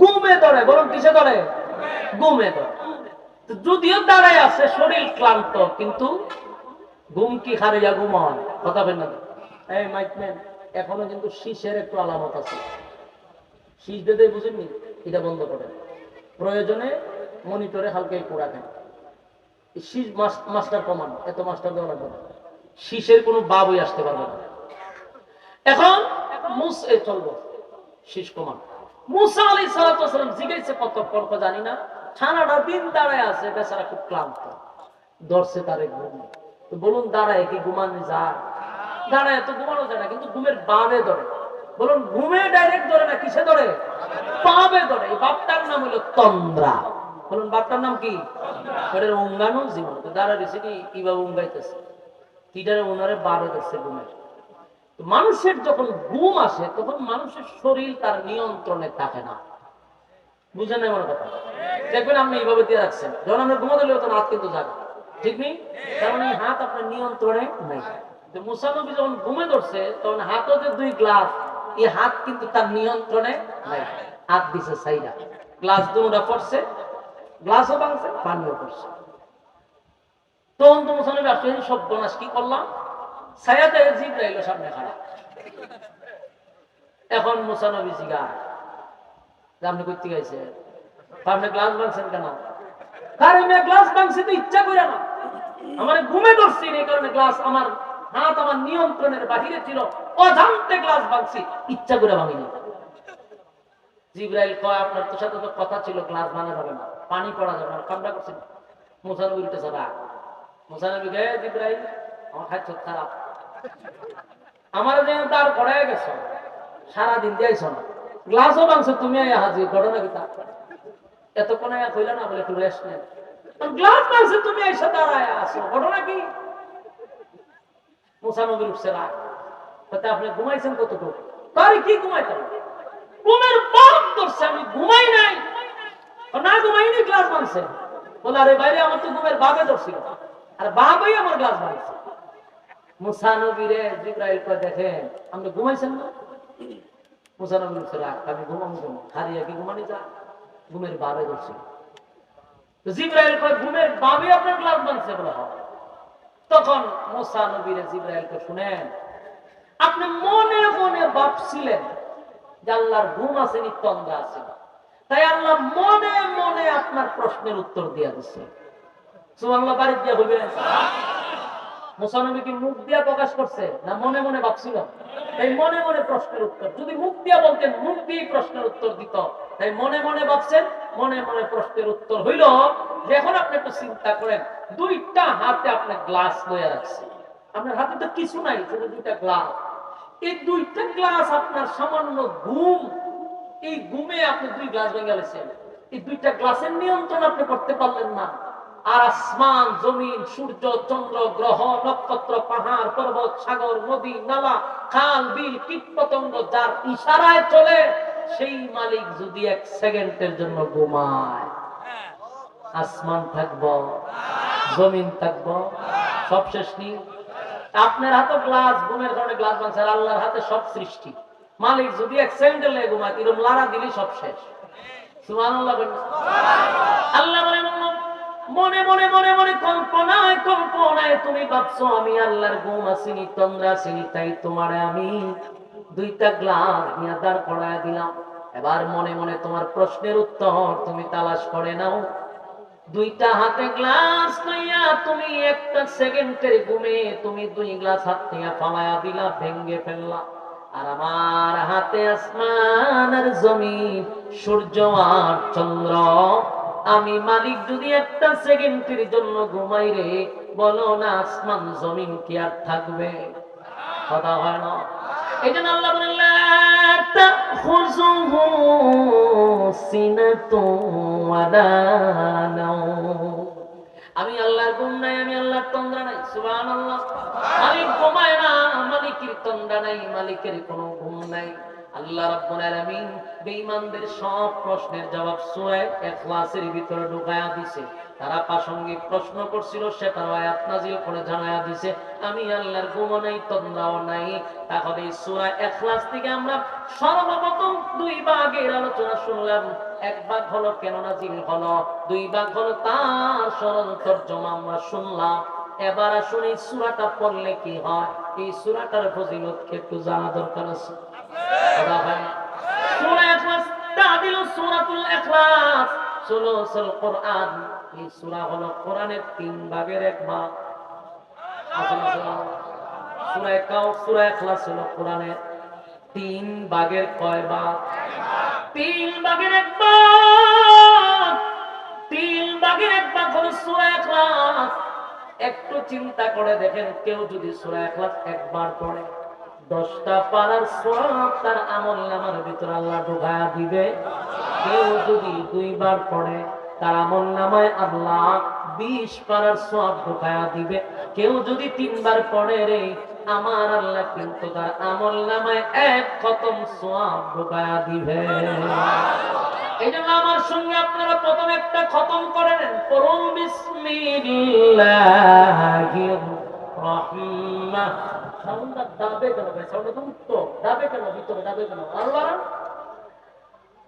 ঘুমে ধরে। বলুন কিসে ধরে? ঘুমে ধরে। যদিও দাঁড়ায় আছে, শরীর ক্লান্ত, কিন্তু ঘুম কি হারিয়া ঘুম হয়? কথা বলেন না? এই মাইকম্যান, এখনো কিন্তু শীষের একটু আলামত আছে, শীষ দিতে বুঝেননি, এটা বন্ধ করে প্রয়োজনে মনিটরে হালকা একটু রাখেন। শীষ মাস্টার কমান, এত মাস্টার দেওয়া লাগবে না, শীষের কোনো বাবই আসতে পারবে না। এখন চলবো, শীষ কমান। মূসা আলাইহিস সালাম জিজ্ঞাসা কতক্ষণ জানি না, সারাটা দিন দাঁড়ায় আছে, বেচারা খুব ক্লান্ত, ধরছে তার ঘুম। তো বলুন, দাঁড়ায় কি ঘুমানো যায়? দাঁড়ায় তো ঘুমানো যায় না, কিন্তু ঘুমের বারে ধরে। বলুন ঘুমে ডাইরেক্ট ধরে না কিসে ধরে? পাবে ধরে। এই বাপটার নাম হলো তন্দ্রা। বলুন বাপটার নাম কি? ওটার উঙ্গানো জীবন দাঁড়া দিছে কি কিভাবে উঙ্গাইতেছে তিটারে ওনারে বারো দিচ্ছে ঘুমের। মানুষের যখন ঘুম আসে তখন মানুষের শরীর তার নিয়ন্ত্রণে থাকে না। বুঝেন আমার কথা? দেখবেন আপনি এইভাবে দিয়ে রাখছেন, যখন আমরা ঘুমাতে গেলে তখন হাত কিন্তু যাবে, ঠিক নেই? তার মানে হাত আপনার নিয়ন্ত্রণে নাই। মুসা নবী যখন ঘুমে ধরছে তখন হাতও যে দুই গ্লাস, এই হাত কিন্তু তার নিয়ন্ত্রণে নাই। হাত দিছে সাইডা, গ্লাস দুটা পড়ছে, গ্লাসও ভাঙছে, পানিও পড়ছে। তখন তো মুসা নবী আসলে সর্বনাশ কি করলাম, ছায়াতে জিবরাইল সামনে খাড়া। এখন মুসা নবী জিগায় আপনি করতে গেছে, আপনি গ্লাস ভাঙছেন কেন? কারণ আমি গ্লাস ভাঙছি তো ইচ্ছা করে না, আমার ঘুমে ধরছি, এই কারণে গ্লাস আমার হাত আমার নিয়ন্ত্রণের বাহিরে ছিল, অজান্তে গ্লাস ভাঙছি, ইচ্ছা করে ভাঙিনি। জিবরাইল কয় আপনার তো সাথে তো কথা ছিল গ্লাস ভাঙা যাবে না, পানি পড়া যাবে না, কামড়া করছেন। মুসা নবী উল্টেছে রাগ। মুসা নবী গে জিবরাইল আমার খাদ্য খারাপ, আমার যেন তার পড়ায় গেছো, সারাদিন দিয়েছ না, গ্লাসও ভাঙছো, তুমি হাজির ঘটনা কি তা এতক্ষণ কইলা না বলে একটু রেস্ট নেন, গ্লাস ভাঙছে তুমি এসে দাঁড়ায় আসো, ঘটনা কি? মুসা নবীর উঠছে রাগ। আপনি ঘুমাইছেন কতটুকু? তার কি ঘুমাইতেন? ঘুমের বাপ ধরছে, আমি ঘুমাই নাই। না ঘুমাইনি, গ্লাস ভাঙছে। বলে আরে বাইরে আমার তো ঘুমের বাপে ধরছিল, আর বাবাই আমার গ্লাস ভাঙছে। মুসা নবীরে জিবরাইল কয় দেখেন আপনি ঘুমাইছেন না? মুসা নবীর উঠছে রাগ, আমি ঘুমাবো হারিয়ে কি ঘুমানি যা, ঘুমের বাপে ধরছিল। জিবরাইল কয় ঘুমের বাবে আপনার গ্লাস ভাঙছে? বলে হয়। তখন মুসা নবীরে জিবরাইলকে শুনেন, আপনি মনে মনে ভাবছিলেন যে আল্লাহর ঘুম আছে, নিত্যন্দ্রা আছে, তাই আল্লাহ মনে মনে আপনার প্রশ্নের উত্তর দিয়ে দিচ্ছে। সুবহানাল্লাহ, বাড়ি দিয়ে হইবে। মুসা নবী কি মুখ দিয়া প্রকাশ করছে না মনে মনে ভাবছিল? তাই মনে মনে প্রশ্নের উত্তর, যদি মুখ দিয়া বলতেন মুখ দিয়ে প্রশ্নের উত্তর দিত, তাই মনে মনে ভাবছেন, মনে মনে প্রশ্নের উত্তর হইল। এখন আপনি একটু চিন্তা করেন, দুইটা হাতে আপনি গ্লাস লইয়া রাখছেন, আপনার হাতে তো কিছু নাই, শুধু দুইটা গ্লাস। এই দুইটা গ্লাস আপনার সামান্য ঘুম, এই ঘুমে আপনি দুই গ্লাস ভেঙে গেছেন, এই দুইটা গ্লাসের নিয়ন্ত্রণ আপনি করতে পারলেন না। আর আসমান, জমিন, সূর্য, চন্দ্র, গ্রহ, নক্ষত্র, পাহাড়, পর্বত, সাগর, নদী, নালা, খাল, বিল, কীট পতঙ্গ যার ইশারায় চলে, সেই মালিক যদি এক সেকেন্ডের জন্য ঘুমায়, আসমান থাকবো, জমিন থাকবো, সব শেষ নেই। আপনার হাতে গ্লাস, ঘুমের কারণে গ্লাস ভাঙছে, আর আল্লাহর হাতে সব সৃষ্টি। মালিক যদি এক সেকেন্ডে লেগে ঘুমায়, এরকম লারা দিলি সব শেষ। সুবহানাল্লাহ। আল্লাহ বলেন মনে মনে মনে মনে কল্পনায় কল্পনায় তুমি ভাবছো আমি আল্লাহর ঘুম আসিনি, তন্দ্রা আসিনি, তাই তোমার আমি দুইটা গ্লাস নিয়ে দাঁড় করায় দিলাম। এবার মনে মনে তোমার প্রশ্নের উত্তর তুমি তালাশ করে নাও। দুইটা হাতে গ্লাস লইয়া তুমি একটা সেকেন্ডের ঘুমে তুমি দুই গ্লাস হাত থেকে ফালাইয়া দিলা, ভেঙ্গে ফেললা। আর আমার হাতে আসমান আর জমিন, সূর্য আর চন্দ্র। আমি মালিক যদি একটা সেকেন্ডের জন্য ঘুমাই রে, বলো না আসমান জমিন কি আর থাকবে? কথা হয় না। এই জন্য আল্লাহ বলেন লা তাখুযুহু সিনাতুন ওয়ালা নাওম। আমি আল্লাহর ঘুম নাই, আমি আল্লাহর তন্দ্রা নাই। সুবহানাল্লাহ। মালিক ঘুমায় না, মালিকের তন্দ্রা নাই, মালিকের কোনো ঘুম নাই। আল্লাহ রাব্বুল আলামিন বেঈমানদের সব প্রশ্নের জবাব সূরা ইখলাসের ভিতরে ঢুকায়া দিয়েছে। তারা প্রাসঙ্গিক প্রশ্ন করছিল, সেটা আয়াত নাযিল করে জানায়া দিয়েছে আমি আল্লাহর ঘুম নাই, তন্দ্রাও নাই। তাহলে এই সূরা ইখলাস থেকে আমরা সর্বপ্রথম দুই ভাগের আলোচনা শুনলাম। এক ভাগ হলো কেন নাযিল হলো, দুই ভাগ হলো তার সরল তরজমা আমরা শুনলাম। এবার আসুন এই সূরাটা পড়লে কি হয়, এই সূরাটার ফজিলত একটু জানা দরকার আছে। সূরা ইখলাস তাদিল সূরাতুল ইখলাস সুলুসুল কোরআন। এই সূরা হলো কোরআনের তিন ভাগের এক ভাগ। সূরা ইখলাস হলো কোরআনের তিন ভাগের কয় ভাগ? তিন ভাগের এক ভাগ। তিন ভাগের এক ভাগ হলো সূরা ইখলাস। একটু চিন্তা করে দেখেন, কেউ যদি সূরা ইখলাস একবার পড়ে, 10টা পারার সওয়াব তার আমলনামার ভিতর আল্লাহ ঢুকায়া দিবে। কেউ যদি 2 বার পড়ে তার আমলনামায় আল্লাহ 20 পারার সওয়াব ঢুকায়া দিবে। কেউ যদি 3 বার পড়ে রে, আমার আল্লাহ কিন্তু তার আমলনামায় 1 খতম সওয়াব ঢুকায়া দিবে। এই জন্য আমার সঙ্গে আপনারা প্রথম একটা খতম করেন, পড়ুন বিসমিল্লাহির রহমান। সাউন্ডটা দাবে কেন ভাই? সাউন্ডটা তো উত্তর দাবে কেন? ভিতরে দাবে কেন? আল্লাহ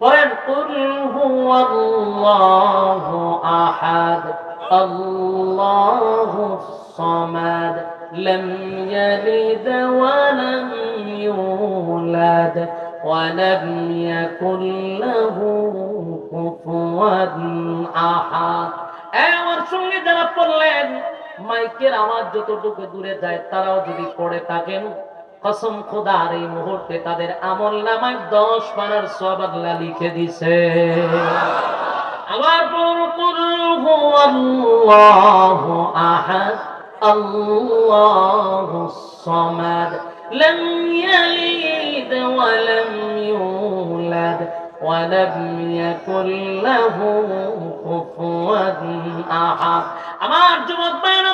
পড়েন, কুল হুয়াল্লাহু আহাদ আল্লাহুস সামাদ লাম ইয়ালিদ ওয়া লাম ইউলাদ ওয়া লাম ইয়াকুল লাহু কুফুয়ান আহাদ। আমার সঙ্গে যারা পড়লেন, মাইকের আওয়াজ যতটুকু দূরে যায় তারাও যদি পড়ে থাকেন, কসম খোদার এই মুহূর্তে তাদের আমলনামায় 10 পারার সওয়াব আল্লাহ লিখে দিছে। আবার পড়ুন, কুল হুয়াল্লাহু আহাদ আল্লাহুস সামাদ লাম ইয়ালিদ ওয়া লাম ইউলাদ ওয়া লাম ইয়াকুল লাহু কুফুয়ান আহাদ। আমার যুবক ভাইরা,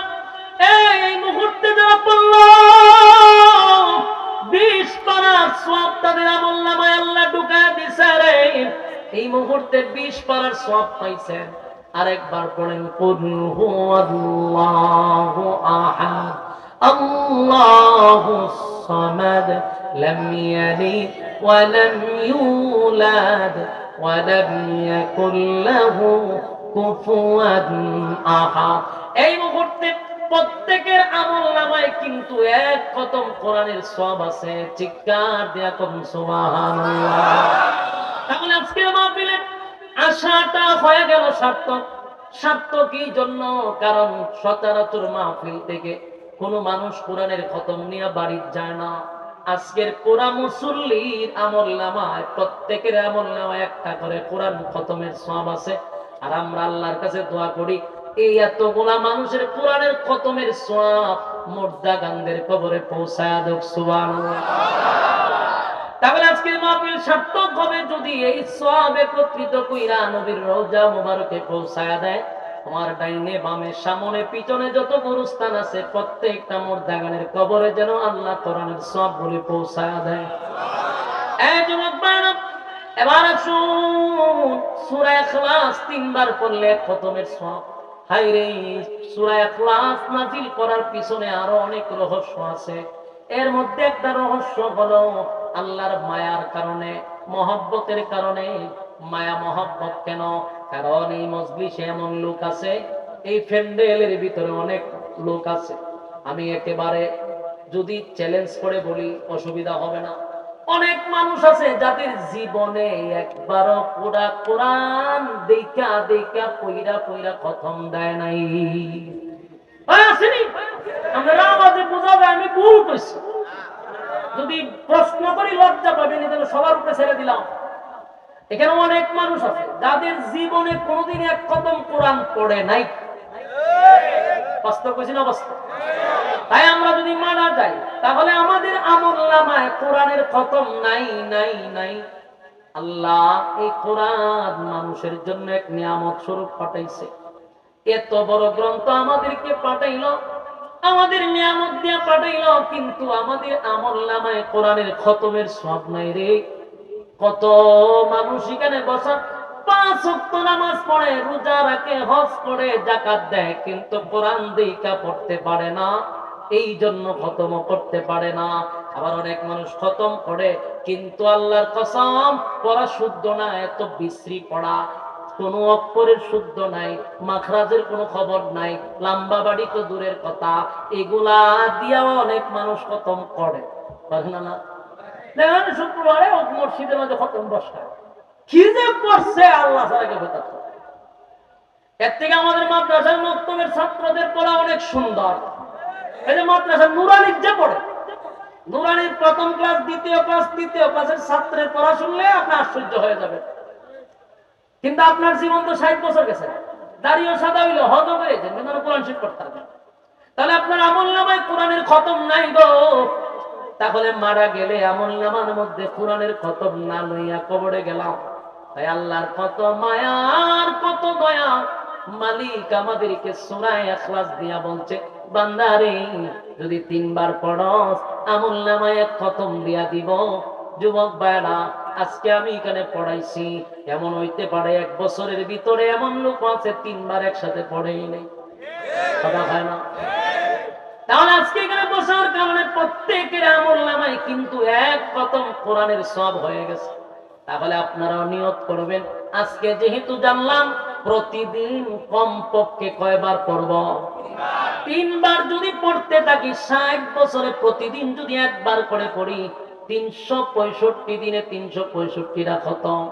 এই মুহূর্তে যারা পড়ল 20 পারার সওয়াব তাদের আমলনামায় আল্লাহ ঢুকায়া দিছে রে, এই মুহূর্তে 20 পারার সওয়াব পাইছেন। আরেকবার পড়েন, কুল হুয়াল্লাহু আহাদ আল্লাহুস সামাদ লাম ইয়ালিদ ওয়া লাম ইউলাদ ওয়া লাম ইয়াকুল লাহু কুফুয়ান আহাদ। এই মুহূর্তে প্রত্যেকের আমলনামায় কিন্তু 1 খতম কোরআনের সওয়াব আছে। চিৎকার দিয়া কোন সুবহানাল্লাহ। তাহলে আজকের মাহফিলে আশাটা হয়ে গেল সার্থক। সার্থক এই জন্য, কারণ সচরাচর মাহফিল থেকে কোন মানুষ কোরআনের খতম নিয়ে বাড়ি যায় না। আজকের কোরআন মুসল্লির আমলনামায় প্রত্যেকের আমলনামায় একটা করে কোরআন খতমের সওয়াব আছে। আর আমরা আল্লাহর কাছে দোয়া করি, এই এতগুলা মানুষের কোরআনের খতমের সওয়াব মুর্দা গান্দের কবরে পৌঁছায় দেব। সুবহানাল্লাহ। তাহলে আজকের মাহফিল সার্থক হবে যদি এই সওয়াব একত্রিত কইরা নবীর রওজা মুবারকে পৌঁছায় দেয়। তোমার ডাইনে বামে সামনে পিছনে যত গুরুস্থান আছে প্রত্যেকটা মুর্দা গানের কবরে যেন আল্লাহ কোরআনের সওয়াব গুলি পৌঁছায় দেয়। এই যুবক ভাইরা, এবার আসুন, সূরা ইখলাস 3 বার পড়লে খতমের সওয়াব। হায়রে, সূরা ইখলাস নাযিল করার পিছনে আরো অনেক রহস্য আছে। এর মধ্যে একটা রহস্য হলো আল্লাহর মায়ার কারণে, মহব্বতের কারণে। মায়া মহব্বত কেন? কারণ এই মজলিসে এমন লোক আছে, এই প্যান্ডেলের ভিতরে অনেক লোক আছে, আমি একেবারে যদি চ্যালেঞ্জ করে বলি অসুবিধা হবে না। অনেক মানুষ আছে যাদের জীবনে একবারও পুরা কোরআন দেখা দেখা পইরা পইরা খতম দেয় নাই। আসেনি? আমরা আওয়াজে বোঝা যায় আমি ভুল করছি। যদি প্রশ্ন করি লজ্জা পাবেন, এই জন্য সবার উপরে ছেড়ে দিলাম। এখানে অনেক মানুষ আছে যাদের জীবনে কোনোদিন 1 খতম কোরআন পড়ে নাই। বাস্তব কইছি না? বাস্তব। তাই আমরা যদি মানা যাই তাহলে আমাদের আমলনামায় কোরআনের খতম নাই নাই নাই। আল্লাহ এই কোরআন মানুষের জন্য এক নিয়ামত স্বরূপ পাঠাইছে। এত বড় গ্রন্থ আমাদেরকে পাঠাইলো, আমাদের নিয়ামত দিয়ে পাঠাইলো, কিন্তু আমাদের আমলনামায় কোরআনের খতমের সওয়াব নাই রে। কত মানুষ এখানে বসা 5 ওয়াক্ত নামাজ পড়ে, রোজা রাখে, হজ করে, যাকাত দেয়, কিন্তু কোরআন দেখা পড়তে পারে না, এই জন্য খতম করতে পারে না। আবার অনেক মানুষ খতম করে কিন্তু আল্লাহর কসম পড়া শুদ্ধ না, এত বিশ্রী পড়া, কোনো অক্ষরের শুদ্ধ নাই, মাখরাজের কোনো খবর নাই, লম্বা বাড়ি তো দূরের কথা, এগুলা দিয়াও অনেক মানুষ খতম করে। পারে না? না দেখেন শুক্রবারে মসজিদের মধ্যে খতম বসায়, কি যে করছে আল্লাহ ছাড়া কেউ বেতার। এর থেকে আমাদের মাদ্রাসার মক্তবের ছাত্রদের পড়া অনেক সুন্দর। এই যে মাদ্রাসার নুরানির যে পড়ে, নুরানির প্রথম ক্লাস, দ্বিতীয় ক্লাস, তৃতীয় ক্লাসের ছাত্রের পড়া শুনলে আপনি আশ্চর্য হয়ে যাবে। কিন্তু আপনার জীবন তো 60 বছর গেছে, দাড়িও সাদা হইলো, হজ হয়েছে, কিন্তু কোরআন শিখ করতে হবে। তাহলে আপনার আমলনামায় কোরআনের খতম নাই গো। তাহলে মারা গেলে আমলনামার মধ্যে কোরআনের খতম না লইয়া কবরে গেলাম। তাই আল্লাহর কত মায়া আর কত দয়া, মালিক আমাদেরকে সূরা ইখলাস দিয়া বলছে, বান্দারে যদি 3 বার পড়স আমলনামায় খতম দিয়া দিব। যুবক ভাইরা, আজকে আমি এখানে পড়াইছি, এমন হইতে পারে 1 বছরের ভিতরে এমন লোক আছে 3 বার একসাথে পড়েই নেই। কথা হয় না? তাহলে আজকে এখানে বসার কারণে প্রত্যেকের আমলনামায় কিন্তু 1 খতম কোরআনের সওয়াব হয়ে গেছে। তাহলে আপনারাও নিয়ত করবেন, আজকে যেহেতু জানলাম প্রতিদিন কমপক্ষে কয়বার পড়ব? 3 বার যদি পড়তে থাকি, 60 বছরে প্রতিদিন যদি 1 বার করে পড়ি, 365 দিনে 365টা খতম।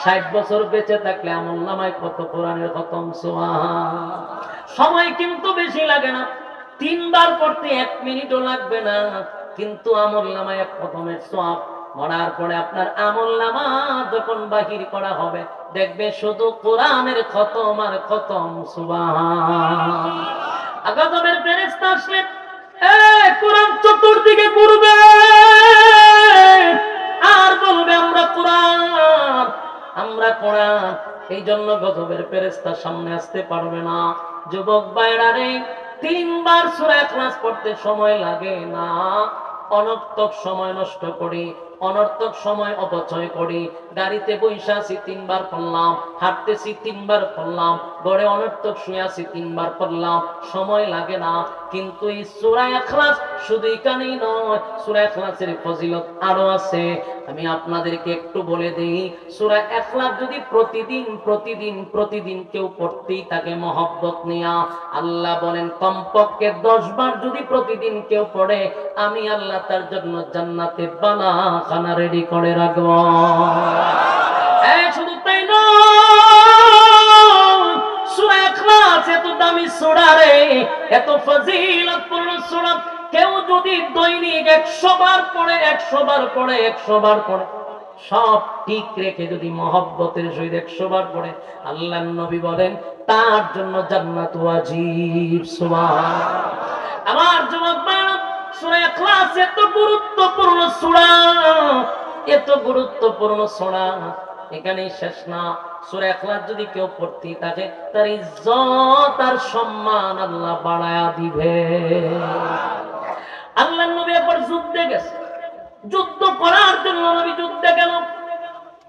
60 বছর বেঁচে থাকলে আমলনামায় কত কোরআনের খতম? সুবহান। সময় কিন্তু বেশি লাগে না, 3 বার পড়তে 1 মিনিটও লাগবে না, কিন্তু আমলনামায় 1 খতমের সওয়াব। মরার পরে আপনার আমলনামা যখন বাহির করা হবে, দেখবে শুধু কোরআনের খতম আর খতম। সুবহান। আগামের ফেরেশতা আসলে কোরআন চতুর্দিকে ঘুরবে আর বলবে, আমরা কোরআন, আমরা কোরআন। এই জন্য গজবের ফেরেশতা সামনে আসতে পারবে না। যুবক ভাইরা রে, 3 বার সূরা ইখলাস পড়তে সময় লাগে না। অনর্থক সময় নষ্ট করি, অনর্থক সময় অপচয় করি। গাড়িতে বইসা আছি 3 বার পড়লাম, হাঁটতেছি 3 বার পড়লাম, ঘরে অনর্থক শুয়ে আছি 3 বার পড়লাম, সময় লাগে না। কিন্তু এই সূরা ইখলাস শুধু এখানেই নয়, সূরা ইখলাসের ফজিলত আরো আছে। আমি আপনাদেরকে একটু বলে দিই, সূরা ইখলাস যদি প্রতিদিন প্রতিদিন প্রতিদিন কেউ পড়তেই থাকে মহব্বত নিয়া, আল্লাহ বলেন কমপক্ষে 10 বার যদি প্রতিদিন কেউ পড়ে, আমি আল্লাহ তার জন্য জান্নাতে বালাখানা রেডি করে রাখব। শুধু তাই নয়, সূরা ইখলাস এত দামি সূরা রে, এত ফজিলতপূর্ণ সূরা। কেউ যদি দৈনিক 100 বার পড়ে, 100 বার পড়ে, 100 বার পড়ে, সব ঠিক রেখে যদি মহব্বতের সহিত 100 বার পড়ে, আল্লাহর নবী বলেন তার জন্য জান্নাত ওয়াজিব। সুবহান। আমার যুবক ভাইরা, সূরা ইখলাস এত গুরুত্বপূর্ণ সূরা, এত গুরুত্বপূর্ণ সূরা, এখানেই শেষ না। সূরা ইখলাস যদি কেউ পড়তে থাকে, তার ইজ্জত আর সম্মান আল্লাহ বাড়ায়া দিবে। আল্লাহর নবী একবার যুদ্ধে গেছে, যুদ্ধ করার জন্য নবী যুদ্ধে গেল,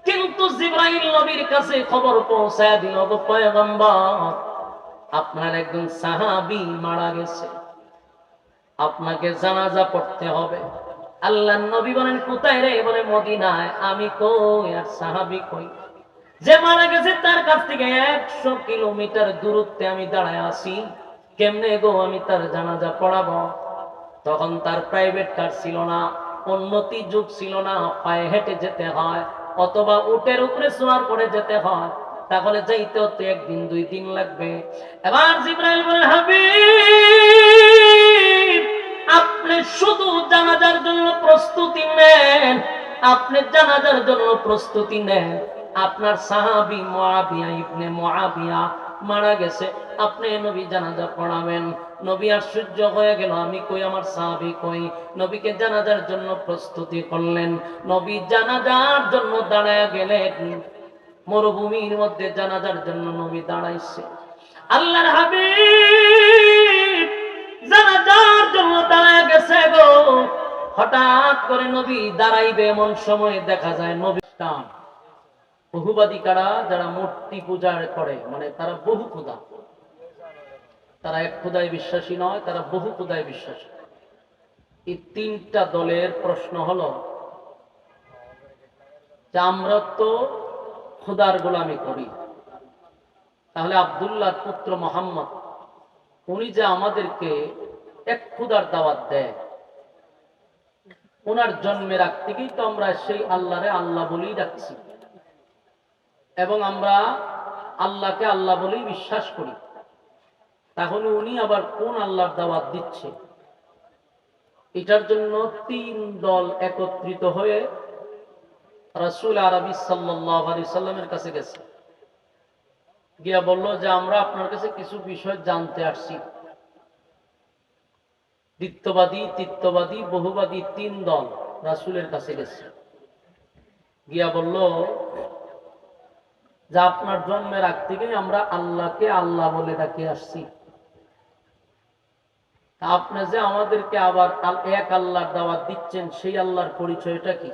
কিন্তু জিবরাইল নবীর কাছে খবর পৌঁছায় দিল, গো পয়গম্বর, আপনার একজন সাহাবী মারা গেছে, আপনাকে জানাজা পড়তে হবে। আল্লাহর নবী বলেন কোথায় রে? বলে মদিনায়। আমি কই আর সাহাবী কই? যে মারা গেছে তার কাছ থেকে 100 কিলোমিটার দূরত্বে আমি দাঁড়ায় আছি, কেমনে গো আমি তার জানাজা পড়াবো? তখন তার প্রাইভেট কার ছিল না, উন্নতি যুগ ছিল না, পায়ে হেঁটে যেতে হয় অথবা উটের উপরে সওয়ার করে যেতে হয়। তাহলে যাইতে হতে 1 দিন 2 দিন লাগবে। এবার জিবরাইল বলেন, হাবিব, আপনি শুধু জানাজার জন্য প্রস্তুতি নেন, আপনি জানাজার জন্য প্রস্তুতি নেন। আপনার সাহাবী মুআবিয়া ইবনে মুআবিয়া মারা গেছে, আপনি নবী জানাজা পড়াবেন। নবী আশ্চর্য হয়ে গেল, আমি কই, আমার সাহাবী কই? নবীকে জানাজার জন্য প্রস্তুতি করলেন। নবী জানাজার জন্য দাঁড়ায় গেলেন, মরুভূমির মধ্যে জানাজার জন্য নবী দাঁড়াইছে। আল্লাহর হাবিব জানাজার জন্য দাঁড়ায় গেছে গো। হঠাৎ করে নবী দাঁড়াইবে এমন সময় দেখা যায় নবী টান। বহুবাদী কারা? যারা মূর্তি পূজা করে, মানে তারা বহু খোদা, তারা এক খোদায় বিশ্বাসী নয়, তারা বহু খোদায় বিশ্বাসী। এই 3টা দলের প্রশ্ন হলো যে আমরা তো খোদার গোলামি করি, তাহলে আব্দুল্লাহর পুত্র মুহাম্মদ, উনি যে আমাদেরকে এক খোদার দাওয়াত দেয়, ওনার জন্মের আগ থেকেই তো আমরা সেই আল্লাহরে আল্লাহ বলেই ডাকছি এবং আমরা আল্লাহকে আল্লাহ বলেই বিশ্বাস করি। তাহলে উনি আবার কোন আল্লাহর দাওয়াত দিচ্ছে? এটার জন্য 3 দল একত্রিত হয়ে রাসূল আরবি সাল্লাল্লাহু আলাইহি সাল্লামের কাছে গেছে, গিয়া বলল যে আমরা আপনার কাছে কিছু বিষয় জানতে আসছি। দ্বিত্ববাদী, তিত্ববাদী, বহুবাদী 3 দল রাসূলের কাছে গেছে, গিয়া বলল যে আপনার জন্মের আগ থেকেই আমরা আল্লাহকে আল্লাহ বলে ডাকে আসছি, আপনি যে আমাদেরকে আবার এক আল্লাহর দাওয়াত দিচ্ছেন, সেই আল্লাহর পরিচয়টা কি?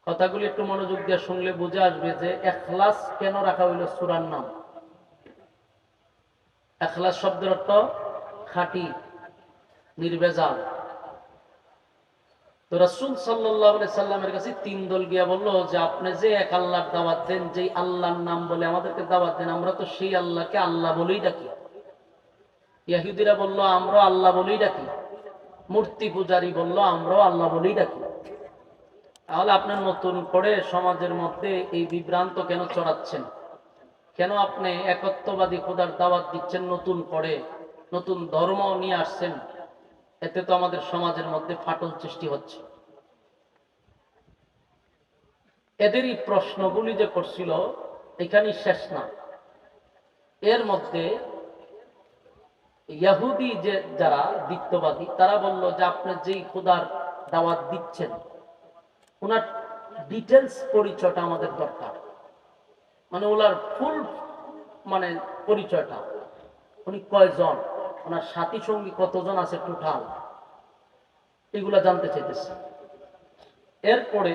কথাগুলি একটু মনোযোগ দিয়ে শুনলে বুঝে আসবে যে ইখলাস কেন রাখা হইল সূরার নাম। ইখলাস শব্দের অর্থ খাঁটি, নির্ভেজাল। তো রাসূল সাল্লাল্লাহু আলাইহি সাল্লামের কাছে 3 দল গিয়া বলল যে আপনি যে এক আল্লাহর দাওয়াত দেন, যেই আল্লাহর নাম বলে আমাদেরকে দাওয়াত দেন, আমরা তো সেই আল্লাহকে আল্লাহ বলেই ডাকি। ইহুদিরা বলল আমরা আল্লাহ বলেই ডাকি। মূর্তি পূজারী বলল আমরাও আল্লাহ বলেই ডাকি। তাহলে আপনার নতুন করে সমাজের মধ্যে এই বিভ্রান্ত কেন চড়াচ্ছেন? কেন আপনি একত্ববাদী খোদার দাওয়াত দিচ্ছেন নতুন করে, নতুন ধর্ম নিয়ে আসছেন? এতে তো আমাদের সমাজের মধ্যে ফাটল সৃষ্টি হচ্ছে। এদেরই প্রশ্নগুলি যে করছিল এখানেই শেষ না। এর মধ্যে ইহুদি যে যারা দ্বিত্ববাদী, তারা বলল যে আপনি যেই খোদার দাওয়াত দিচ্ছেন ওনার ডিটেলস পরিচয়টা আমাদের দরকার, মানে ওনার ফুল মানে পরিচয়টা, উনি কয়জন, ওনার সাথী সঙ্গী কতজন আছে টোটাল, এগুলা জানতে চাইতেছে। এরপরে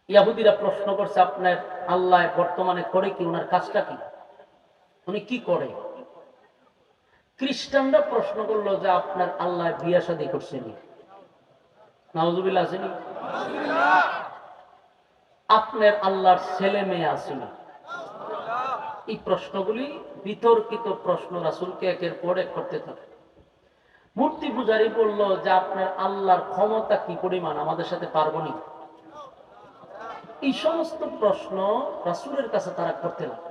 ইহুদিরা প্রশ্ন করছে আপনার আল্লাহ বর্তমানে করে কি, ওনার কাজটা কি, উনি কি করে? খ্রিস্টানরা প্রশ্ন করলো যে আপনার আল্লাহ বিয়ে শাদী করছেনি, নাউজুবিল্লাহ আসেনি, আপনার আল্লাহর ছেলে মেয়ে আসেনি। এই প্রশ্নগুলি বিতর্কিত প্রশ্ন রাসূলকে একের পর এক করতে থাকে। মূর্তি পূজারী বলল যে আপনার আল্লাহর ক্ষমতা কি পরিমাণ, আমাদের সাথে পারবো নি। এই সমস্ত প্রশ্ন রাসূলের কাছে তারা করতে লাগে।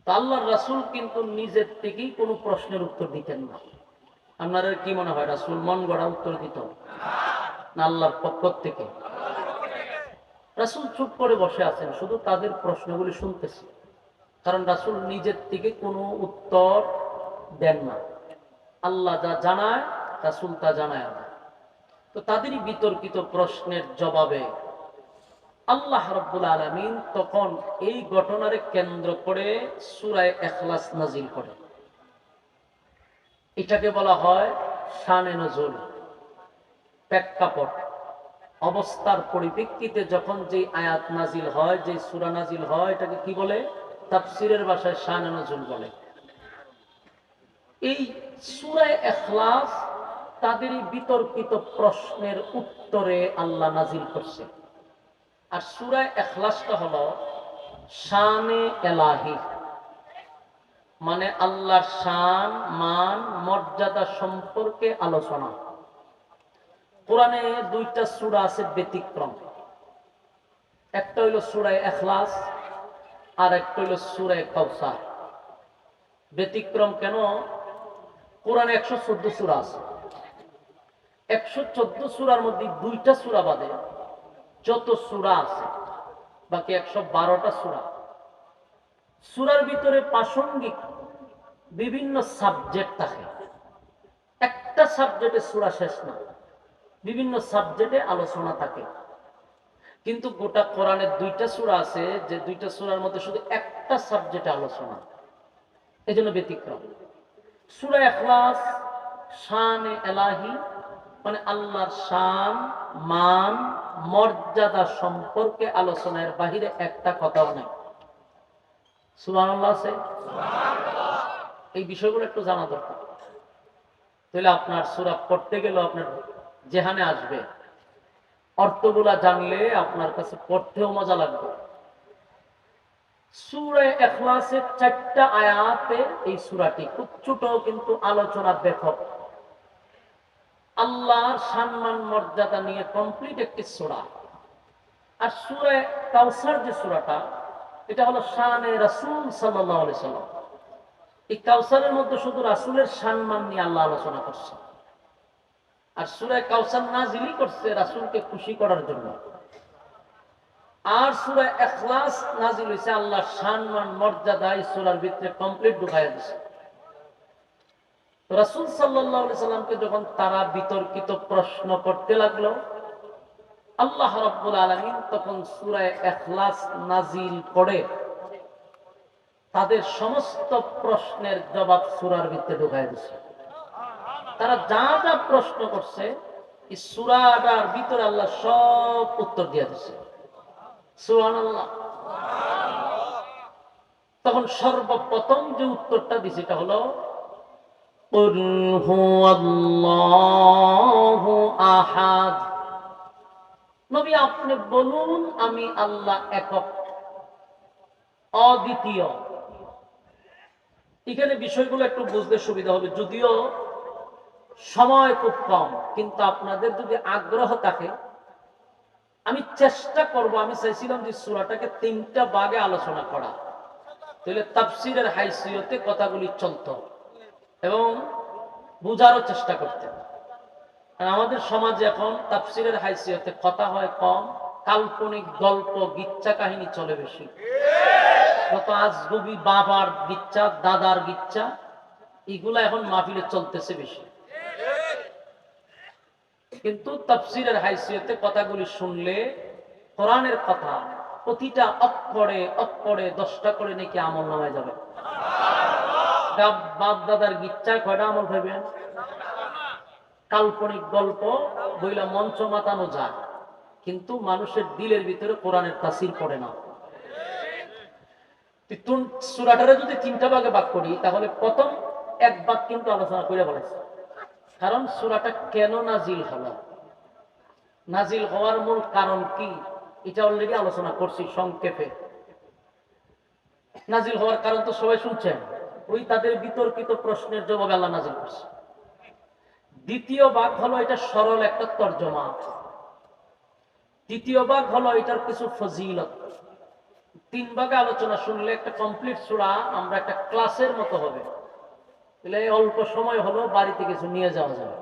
আল্লাহর রাসূল কিন্তু নিজের থেকেই কোনো প্রশ্নের উত্তর দিতেন না। আপনারা কি মনে হয় রাসূল মন গড়া উত্তর দিত না আল্লাহর পক্ষ থেকে? রাসূল চুপ করে বসে আছেন, শুধু তাদের প্রশ্নগুলি শুনতেছে, কারণ রাসূল নিজের থেকে কোনো উত্তর দেন না। আল্লাহ যা জানায় রাসূল তা জানায় না। তো তাদেরই বিতর্কিত প্রশ্নের জবাবে আল্লাহ রাব্বুল আলামিন তখন এই ঘটনারে কেন্দ্র করে সূরা ইখলাস নাজিল করে। এটাকে বলা হয় শানে নজুল, প্রেক্ষাপট, অবস্থার পরিপ্রেক্ষিতে যখন যে আয়াত নাজিল হয়, যে সূরা নাজিল হয়, এটাকে কি বলে? তাফসীরের ভাষায় শানে নজুল বলে। এই সূরা ইখলাস তাদেরই বিতর্কিত প্রশ্নের উত্তরে আল্লাহ নাজিল করছে। আর সূরা ইখলাসটা হলো শানে এলাহি, মানে আল্লাহর শান, মান, মর্যাদা সম্পর্কে আলোচনা। কোরআনে 2টা সূরা আছে ব্যতিক্রম, একটা হইল সূরা ইখলাস আর একটা হইল সূরা কাউসার। ব্যতিক্রম কেন? কোরআনে 114 সূরা আছে, 114 সূরার মধ্যে 2টা সূরা বাদে যত সূরা আছে বাকি 112টা সূরা। সূরার ভিতরে প্রাসঙ্গিক বিভিন্ন সাবজেক্ট থাকে। একটা সাবজেক্টে সূরা শেষ না, বিভিন্ন সাবজেক্টে আলোচনা থাকে। কিন্তু গোটা কোরআনের 2টা সূরা আছে, যে 2টা সূরার মধ্যে শুধু একটা সাবজেক্টে আলোচনা, এজন্য ব্যতিক্রম। সূরা ইখলাস শানে এলাহি, মানে আল্লাহর শান, মান, মর্যাদা সম্পর্কে আলোচনার বাহিরে একটা কথাও নেই। সুবহানাল্লাহ আছে? এই বিষয়গুলো একটু জানা দরকার, তাহলে আপনার সূরা পড়তে গেলেও আপনার জেহানে আসবে, অর্থগুলা জানলে আপনার কাছে পড়তেও মজা লাগবে। সূরা ইখলাসের 4টা আয়াতে এই সূরাটি খুব ছোট কিন্তু আলোচনা ব্যাপক। আল্লাহর সম্মান মর্যাদা নিয়ে কমপ্লিট একটি সূরা। আর সূরা কাউসার যে সূরাটা, এটা হলো শানে রাসূল সাল্লাল্লাহু আলাইহি সাল্লাম। এই কাউসারের মধ্যে শুধু রাসূলের সম্মান নিয়ে আল্লাহ আলোচনা করছে। আর সূরা কাউসার নাজিলই করছে রাসূলকে খুশি করার জন্য। আর সূরা ইখলাস নাযিল হইছে আল্লাহর সম্মান মর্যাদা এই সূরার ভিতরে কমপ্লিট ঢুকায়া দিয়েছে। রাসূল সাল্লাল্লাহু আলাইহি সাল্লামকে যখন তারা বিতর্কিত প্রশ্ন করতে লাগলো, আল্লাহ রাব্বুল আলামিন তখন সূরা ইখলাস নাযিল করে তাদের সমস্ত প্রশ্নের জবাব সূরার ভিতরে ঢুকায়া দিয়েছে। তারা যা যা প্রশ্ন করছে এই সূরাটার ভিতরে আল্লাহ সব উত্তর দিয়ে দিয়েছে। সুবহানাল্লাহ। তখন সর্বপ্রথম যে উত্তরটা দিছে এটা হলো কুল হুয়াল্লাহু আহাদ। নবী আপনি বলুন আমি আল্লাহ একক, অদ্বিতীয়। এখানে বিষয়গুলো একটু বুঝতে সুবিধা হবে, যদিও সময় খুব কম, কিন্তু আপনাদের যদি আগ্রহ থাকে আমি চেষ্টা করব। আমি চাইছিলাম যে সূরাটাকে 3টা ভাগে আলোচনা করা, তাহলে তাফসীরের হাইসিয়তে কথাগুলি চলত এবং বুঝারও চেষ্টা করতেন। আর আমাদের সমাজে এখন তাফসীরের হাইসিয়তে কথা হয় কম, কাল্পনিক গল্প গিচ্ছা কাহিনী চলে বেশি। যত আজগুবি বাবার গিচ্ছা, দাদার গিচ্ছা, এগুলা এখন মাহফিলে চলতেছে বেশি। কিন্তু তাফসীরের হাইসিয়তে কথাগুলি শুনলে কোরআনের কথা প্রতিটা অক্ষরে অক্ষরে 10টা করে নাকি আমল নামায় যাবে। বাপ দাদার গিচ্ছায় কয়টা আমল পাইবেন? কাল্পনিক গল্প বইলা মঞ্চ মাতানো যায়, কিন্তু মানুষের দিলের ভিতরে কোরআনের তাসির পড়ে না। সূরাটারে যদি 3টা ভাগে ভাগ করি তাহলে প্রথম এক ভাগ কিন্তু আলোচনা করে বলেছে, কারণ সূরাটা কেন নাজিল হলো, নাজিল হওয়ার মূল কারণ কি, এটা অলরেডি আলোচনা করছি সংক্ষেপে। নাজিল হওয়ার কারণ তো সবাই শুনছেন, ওই তাদের বিতর্কিত প্রশ্নের জবাবে আল্লাহ নাজিল করছে। দ্বিতীয় ভাগ হলো এটা সরল একটা তর্জমা। তৃতীয় ভাগ হলো এটার কিছু ফজিলত। 3 ভাগে আলোচনা শুনলে একটা কমপ্লিট সূরা আমরা একটা ক্লাসের মতো হবে, তাহলে অল্প সময় হলো বাড়িতে কিছু নিয়ে যাওয়া যাবে।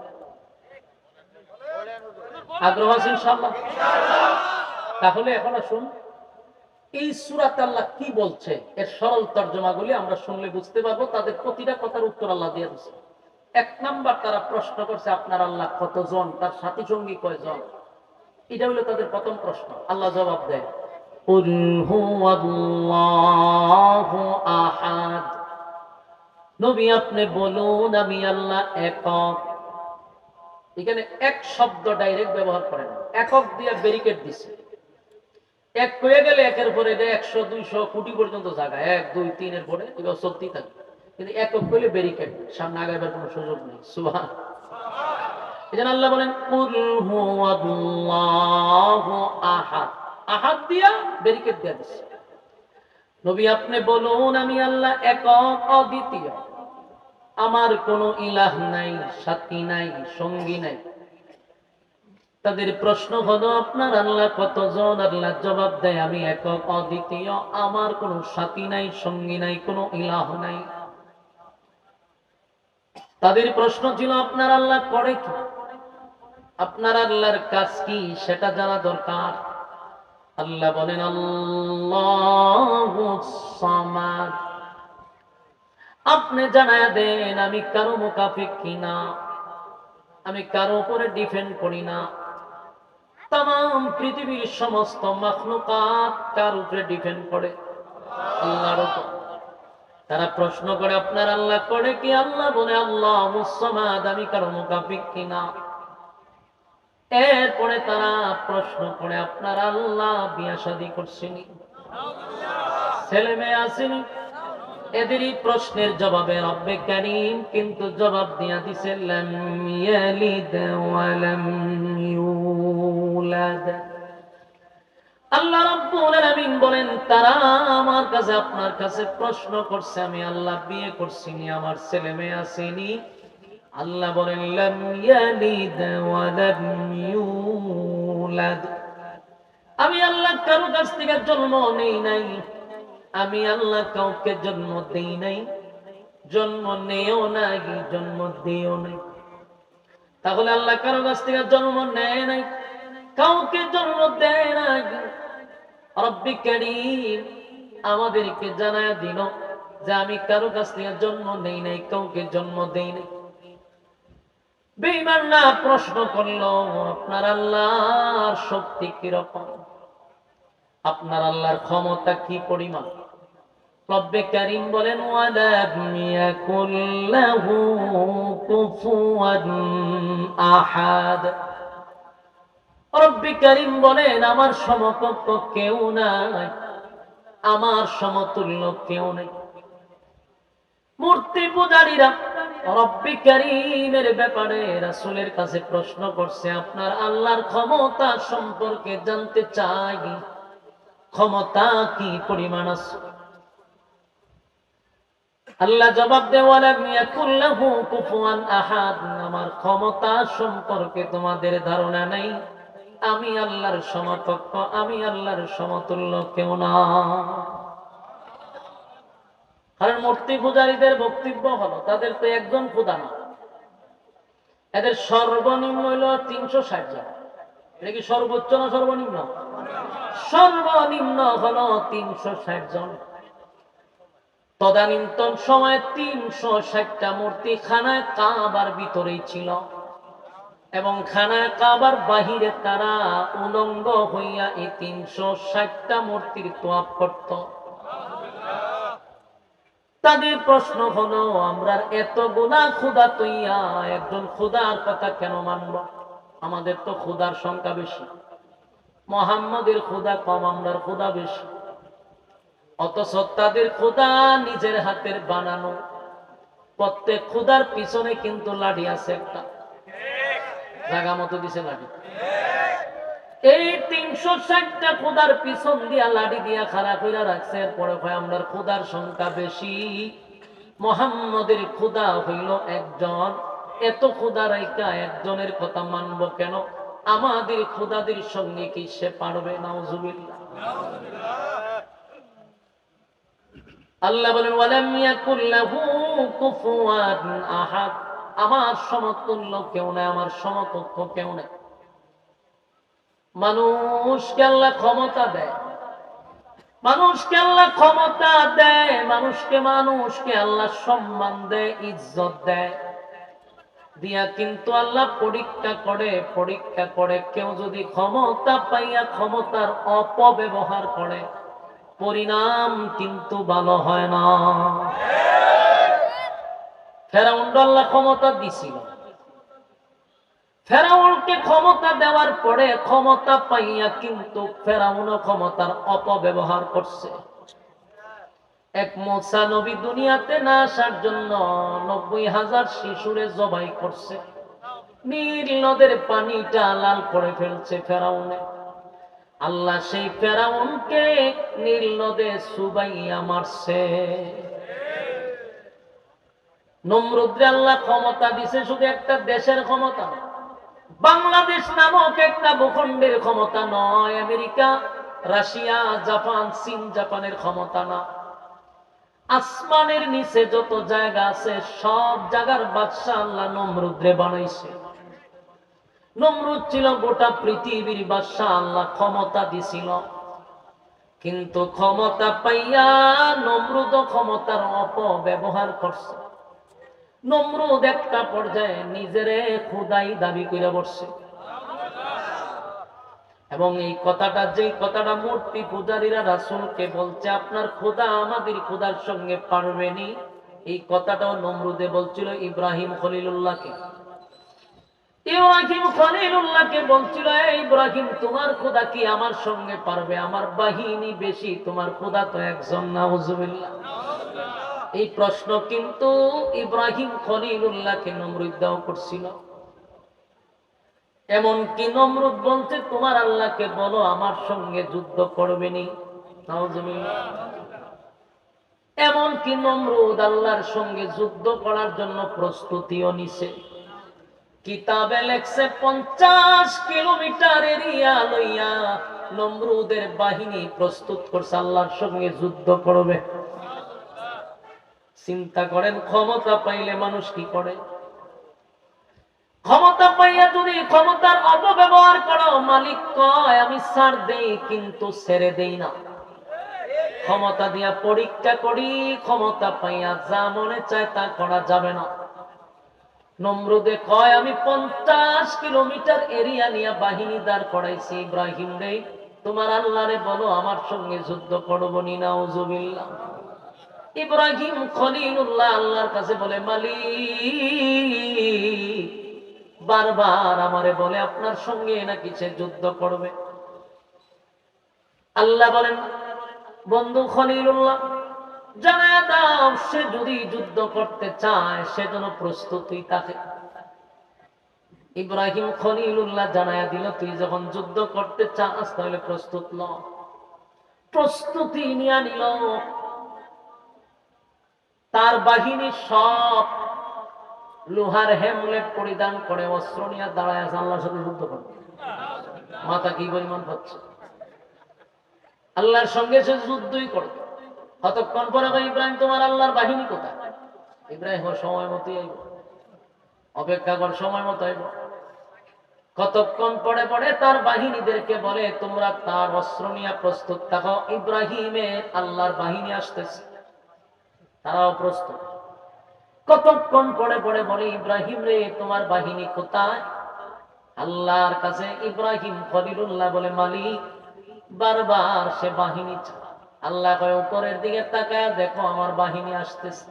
আগ্রহ আছে ইনশাআল্লাহ? তাহলে এখন আসুন এই সূরাতে আল্লাহ কি বলছে এর সরল তর্জমাগুলি আমরা শুনলে বুঝতে পারবো। তাদের প্রতিটা কথার উত্তর আল্লাহ দিয়ে দিচ্ছে। 1 নাম্বার তারা প্রশ্ন করছে আপনার আল্লাহ কতজন, তার সাথী সঙ্গী কয়জন, এটা হলো তাদের প্রথম প্রশ্ন। আল্লাহ জবাব দেয় কুল হুয়াল্লাহু আহাদ। নবী আপনি বলুন আমি আল্লাহ একক। এখানে এক শব্দ ডাইরেক্ট ব্যবহার করেন, একক দিয়ে ব্যারিকেড দিছে। এক হয়ে গেলে একের পরে 100 200 কোটি পর্যন্ত জায়গা, 1 2 3 এর পরে এবার সত্যি থাকে, কিন্তু একক হইলে ব্যারিকেড, সামনে আগাবার কোনো সুযোগ নেই। সুবহান। এজন্য আল্লাহ বলেন কুল হুয়াল্লাহু আহাদ। আহাদ দিয়া ব্যারিকেড দিয়ে দিছে। নবী আপনি বলুন আমি আল্লাহ একক, অদ্বিতীয়, আমার কোনো ইলাহ নাই, সাথী নাই, সঙ্গী নাই। তাদের প্রশ্ন হলো আপনার আল্লাহ কতজন? আল্লাহ জবাব দেয় আমি একক, অদ্বিতীয়, আমার কোনো সাথী নাই, সঙ্গী নাই, কোনো ইলাহ নাই। তাদের প্রশ্ন ছিল আপনার আল্লাহ করে কি, আপনার আল্লাহর কাজ কি, সেটা জানা দরকার। আল্লাহ বলেন আল্লাহুস সামাদ। আপনি জানায়া দেন আমি কারো মুকাফিক কিনা, আমি কারো উপরে ডিপেন্ড করি না। তাম পৃথিবীর সমস্ত মাখলুকাত কার উপরে ডিপেন্ড করে? আল্লাহর উপর। তারা প্রশ্ন করে আপনার আল্লাহ করে কি? আল্লাহ বলে আল্লাহুস সামাদ, আমি কারো মুকাফিক কিনা। এরপরে তারা প্রশ্ন করে আপনার আল্লাহ বিয়া শাদী করছেনি, ছেলে মেয়ে আসেনি? এদেরই প্রশ্নের জবাবে রব্বে কারীম কিন্তু জবাব দিয়া দিছে লাম ইয়ালিদ ওয়া লাম ইউলাদ। আল্লাহ রাব্বুল আলামিন বলেন তারা আমার কাছে, আপনার কাছে প্রশ্ন করছে আমি আল্লাহ বিয়ে করছিনি, আমার ছেলে মেয়ে আসেনি। আল্লাহ বলেন লাম ইয়ালিদ ওয়া লাম ইউলাদ। আমি আল্লাহ কারো কাছ থেকে জন্ম নেই নাই, আমি আল্লাহ কাউকে জন্ম দেই নাই, জন্ম নেও নাই, জন্ম দিও নাই। তাহলে আল্লাহ কারো কাছ থেকে জন্ম নেয় নাই, কাউকে জন্ম দেয় নাই, রব্বি কারীম আমাদেরকে জানায়া দিল যে আমি কারো কাছ থেকে জন্ম নেই নাই, কাউকে জন্ম দেই নাই। বেঈমানরা প্রশ্ন করলো, আপনার আল্লাহর শক্তি কিরকম, আপনার আল্লাহর ক্ষমতা কি পরিমাণ? রব্বে কারীম বলেন ওয়ালাম ইয়াকুল লাহু কুফুয়ান আহাদ। রব্বে কারীম বলেন আমার সমকক্ষ কেউ নাই, আমার সমতুল্য কেউ নেই। মূর্তি পূজারীরা রব্বে কারীমের ব্যাপারে রাসূলের কাছে প্রশ্ন করছে, আপনার আল্লাহর ক্ষমতা সম্পর্কে জানতে চাই, ক্ষমতা কি পরিমাণ আছে? আল্লাহ জবাব দেন ওয়ালাম ইয়াকুল লাহু কুফুয়ান আহাদ, আমার ক্ষমতা সম্পর্কে তোমাদের ধারণা নেই, আমি আল্লাহর সমকক্ষ, আমি আল্লাহর সমতুল্য কেউ না। কারণ মূর্তি পূজারীদের বক্তব্য হলো তাদের তো একজন খোদা না, এদের সর্বনিম্ন হলো 360 জন। এটা কি সর্বোচ্চ না সর্বনিম্ন? সর্বনিম্ন হলো 360 জন। তদানীন্তন সময়ে 360টা মূর্তি খানায় কাবার ভিতরেই ছিল এবং খানায় কাবার বাহিরে তারা উলঙ্গ হইয়া এই 360টা মূর্তির তোয়াফ করত। তাদের প্রশ্ন হলো, আমরা এতগুলা খোদা তৈয়া একজন খোদার কথা কেন মানব? আমাদের তো খোদার সংখ্যা বেশি, মুহাম্মদের খোদা কম, আমরার খোদা বেশি। অথচ তাদের খোদা নিজের হাতের বানানো। প্রত্যেক খোদার পিছনে কিন্তু লাঠি আছে একটা, জায়গা মতো দিছে লাঠি। এই 360টা খোদার পিছন দিয়া লাঠি দিয়া খাড়া কইরা রাখছে। পরে হয় আমরার খোদার সংখ্যা বেশি, মুহাম্মদের খোদা হইল একজন। এত খোদা রাইকা একজনের কথা মানব কেন? আমাদের খোদাদের সঙ্গে কি সে পারবে? নাউজুবিল্লাহ। আল্লাহ বলেন ওয়ালাম ইয়াকুল লাহু কুফুয়ান আহাদ, আমার সমতুল্য কেউ নাই, আমার সমকক্ষ কেউ নাই। মানুষকে আল্লাহ ক্ষমতা দেয়, মানুষকে আল্লাহ ক্ষমতা দেয়, মানুষকে আল্লাহ সম্মান দেয়, ইজ্জত দেয় দিয়া কিন্তু আল্লাহ পরীক্ষা করে কেউ যদি ক্ষমতা পাইয়া ক্ষমতার অপব্যবহার করে পরিণাম কিন্তু ভালো হয় না। ফেরাউনকে আল্লাহ ক্ষমতা দিছিল, ফেরাউনকে ক্ষমতা দেওয়ার পরে ক্ষমতা পাইয়া কিন্তু ফেরাউনও ক্ষমতার অপব্যবহার করছে। এক মূসা নবী দুনিয়াতে না আসার জন্য 90,000 শিশুরে জবাই করছে, নীল নদের পানিটা লাল করে ফেলছে ফেরাউনে। আল্লাহ সেই ফেরাউনকে নীল নদে চুবাইয়া মারছে। নমরুদরে আল্লাহ ক্ষমতা দিছে শুধু একটা দেশের ক্ষমতা, বাংলাদেশ নামক একটা ভূখণ্ডের ক্ষমতা নয়, আমেরিকা, রাশিয়া, জাপান, চীন, জাপানের ক্ষমতা না। আসমানের নিচে যত জায়গা আছে সব জায়গার বাদশা আল্লাহ নমরুদরে বানাইছে। নমরুদ ছিল গোটা পৃথিবীর বাদশা, আল্লাহ ক্ষমতা দিছিল। কিন্তু ক্ষমতা পাইয়া নমরুদ ক্ষমতার অপব্যবহার করছে। নমরুদ একটা পর্যায়ে নিজেরে খোদাই দাবি করে বসছে। এবং এই কথাটা, যেই কথাটা মূর্তি পূজারীরা রাসূলকে বলছে আপনার খোদা আমাদের খোদার সঙ্গে পারবেনি, এই কথাটাও নমরুদে বলছিল ইব্রাহিম খলিলুল্লাহকে। ইব্রাহিম খলিলুল্লাহকে বলছিল, ইব্রাহিম তোমার খোদা কি আমার সঙ্গে পারবে? আমার বাহিনী বেশি, তোমার খোদা তো একজন। নাউজুবিল্লাহ। এই প্রশ্ন কিন্তু ইব্রাহিম খলিলুল্লাহকে নমরুদ দাও করছিল। এমনকি নমরুদ বলছে তোমার আল্লাহকে বলো আমার সঙ্গে যুদ্ধ করবেনি। নাউজুবিল্লাহ। এমনকি নমরুদ আল্লাহর সঙ্গে যুদ্ধ করার জন্য প্রস্তুতিও নিছে। কিতাবে লেখছে 50 কিলোমিটার এরিয়া লইয়া নমরুদের বাহিনী প্রস্তুত করছে আল্লাহর সঙ্গে যুদ্ধ করবে। চিন্তা করেন ক্ষমতা পাইলে মানুষ কি করে? ক্ষমতা পাইয়া যদি ক্ষমতার অপব্যবহার করো, মালিক কয় আমি ছাড় দেই কিন্তু ছেড়ে দেই না। ক্ষমতা দিয়া পরীক্ষা করি, ক্ষমতা পাইয়া যা মনে চায় তা করা যাবে না। নমরুদে কয় আমি 50 কিলোমিটার এরিয়া নিয়ে বাহিনী দাঁড় করাইছি। ইব্রাহিম রে, তোমার আল্লাহরে বলো আমার সঙ্গে যুদ্ধ করবো নি। নাউজুবিল্লাহ। ইব্রাহিম খলিলুল্লাহ আল্লাহর কাছে বলে, মালিক বারবার আমারে বলে আপনার সঙ্গে নাকি সে যুদ্ধ করবে। আল্লাহ বলেন, বন্ধু খলিলুল্লাহ জানায়া দাও, সে যদি যুদ্ধ করতে চায় সেজন্য প্রস্তুতি থাকে। ইব্রাহিম খলিলুল্লাহ জানায়া দিল, তুই যখন যুদ্ধ করতে চাস তাহলে প্রস্তুত ল। প্রস্তুতি নিয়ে নিল। তার বাহিনী সব লোহার হেমলেট পরিধান করে অস্ত্র নিয়ে দাঁড়ায় আছে আল্লাহর সাথে যুদ্ধ করবে। মাথা কি পরিমাণ হচ্ছে, আল্লাহর সঙ্গে সে যুদ্ধই করবে। কতক্ষণ পরে ইব্রাহিম তোমার আল্লাহর বাহিনী কোথায়? ইব্রাহিম সময় মতোই আইব, অপেক্ষা কর, সময় মতো আইব। কতক্ষণ পরে পরে তার বাহিনীদেরকে বলে, তোমরা তার অস্ত্র নিয়ে প্রস্তুত থাকো, ইব্রাহিমের আল্লাহর বাহিনী আসতেছে। তারাও প্রস্তুত। কতক্ষণ পরে পরে বলে, ইব্রাহিম রে তোমার বাহিনী কোথায়? আল্লাহর কাছে ইব্রাহিম খলিলুল্লাহ বলে, মালিক বারবার সে বাহিনী। আল্লাহ কয়, উপরের দিকে তাকায় দেখো আমার বাহিনী আসতেছে।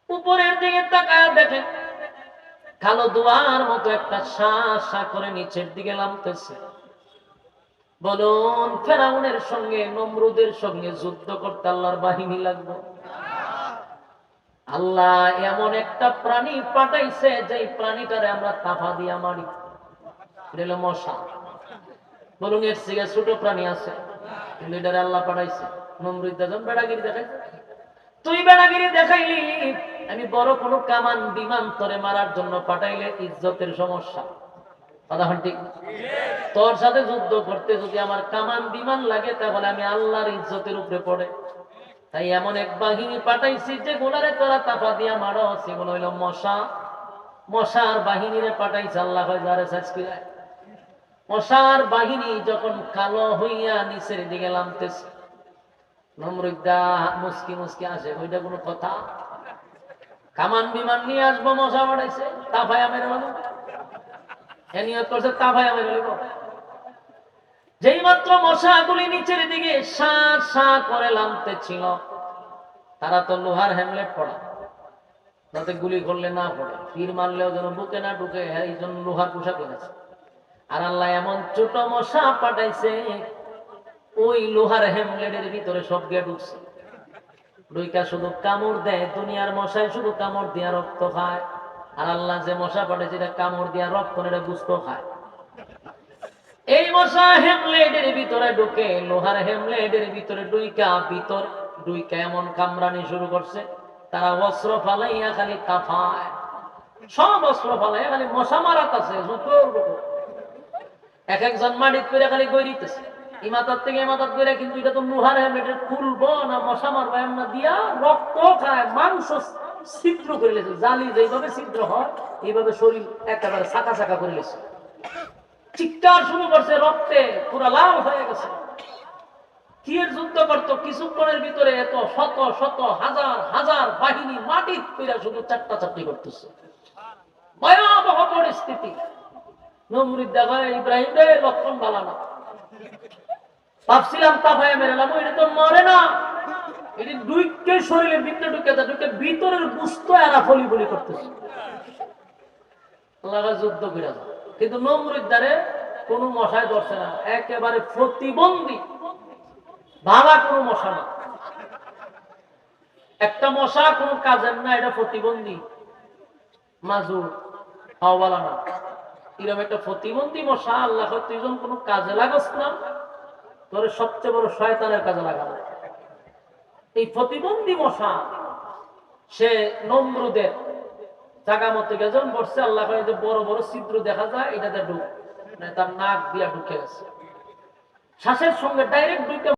উপরের দিকে তাকায় দেখে কালো দুয়ার মতো একটা শা করে নিচের দিকে নামতেছে। বলুন, ফেরাউনের সঙ্গে নমরুদের সঙ্গে যুদ্ধ করতে আল্লাহর বাহিনী লাগবে? আল্লাহ এমন একটা প্রাণী পাঠাইছে যে প্রাণীটারে আমরা তাফা দিয়া মারি, মশা। বলুন, এর থেকে ছোট প্রাণী আছে? কিন্তু এটারে আল্লাহ পাঠাইছে। নমরুদ যখন বেড়াগিরি দেখাইছে, তুই বেড়াগিরি দেখাইলি, আমি বড় কোন কামান বিমান তোরে মারার জন্য পাঠাইলে ইজ্জতের সমস্যা। কথা ঠিক? তোর সাথে যুদ্ধ করতে যদি আমার কামান বিমান লাগে তাহলে আমি আল্লাহর ইজ্জতের উপরে পড়ে। তাই এমন এক বাহিনী পাঠাইছি যে গোলারে তোরা তাপা দিয়া মারো, সেগুলো হইল মশা। মশার বাহিনীরে পাঠাইছে আল্লাহ। মশার বাহিনী যখন কালো হইয়া নিচের দিকে নামতেছে, নমরুদ্দা মুসকি মুসকি আসে, ওইটা কোনো কথা? কামান বিমান নিয়ে আসবো, মশা বাড়াইছে, তাফায়া মেরে নেবো। এ নিয়ত করছে তাফায়া মেরে নেবো। যেই মাত্র মশাগুলি নিচের দিকে সা সা করে নামতে ছিল, তারা তো লোহার হেমলেট পড়া, যাতে গুলি করলে না পড়ে, তীর মারলেও যেন বুকে না ঢুকে, এই জন্য লোহার পোশাক লেগেছে। আর আল্লাহ এমন ছোট মশা পাঠাইছে, ওই লোহার হেমলেটের ভিতরে সব গিয়ে ঢুকছে। দুইটা শুধু কামড় দেয়। দুনিয়ার মশায় শুধু কামড় দিয়া রক্ত খায়, আর আল্লাহ যে মশা পাঠাইছে এটা কামড় দিয়া রক্ত নেড়ে গুস্ত খায়। এই মশা হেমলেটের ভিতরে ঢুকে, লোহার হেমলেটের ভিতরে ডুইকা এমন কামড়ানি শুরু করছে, তারা অস্ত্র ফালাইয়া খালি তাফায়, সব অস্ত্র ফালাইয়া খালি মশা মারাতাছে। এক একজন মাটির করে খালি গৈরিতেছে, ইমাতার থেকে ইমাতার করে। কিন্তু এটা তো লোহার হেলমেটের খুলবো না মশা মারবো এমন দিয়া রক্ত খায়, মাংস ছিদ্র করে লেছে। জালি যেইভাবে ছিদ্র হয় এইভাবে শরীর একেবারে ছাকা ছাকা করে লেছে। চিৎকার শুরু করছে, রক্তে পুরা লাল হয়ে গেছে। কি এর যুদ্ধ করতো কিছুক্ষণের ভিতরে এত শত শত হাজার হাজার বাহিনী মাটির পেরা শুধু চারটা চারটি করতেছে। ভয়াবহ পরিস্থিতি। নমরুদ দেখা, ইব্রাহিম রে লক্ষণ ভালো না। ভাবছিলাম তাফায় মেরেলাম, এটা তো মরে না, এটি দুইকে শরীরের ভিতরে ঢুকে ভিতরের বুঝতো এরা ফলি ফলি করতেছে। আল্লাহ যুদ্ধ করে যায়, কিন্তু নমরুদ দ্বারে কোন মশায় ধরছে না, একেবারে প্রতিবন্ধী, ভালা কোনো মশা না। একটা মশা কোনো কাজের না, এটা প্রতিবন্ধী, মাজুর হাওয়ালা না। এরকম একটা প্রতিবন্ধী মশা আল্লাহ তুই যখন কোনো কাজে লাগাস না, তোর সবচেয়ে বড় শয়তানের কাজে লাগানো। এই প্রতিবন্ধী মশা সে নমরুদের জায়গা মতো যখন বসছে, আল্লাহ যে বড় বড় ছিদ্র দেখা যায়, এটাতে ঢুক, তার নাক দিয়া ঢুকে গেছে, শ্বাসের সঙ্গে ডাইরেক্ট ঢুকে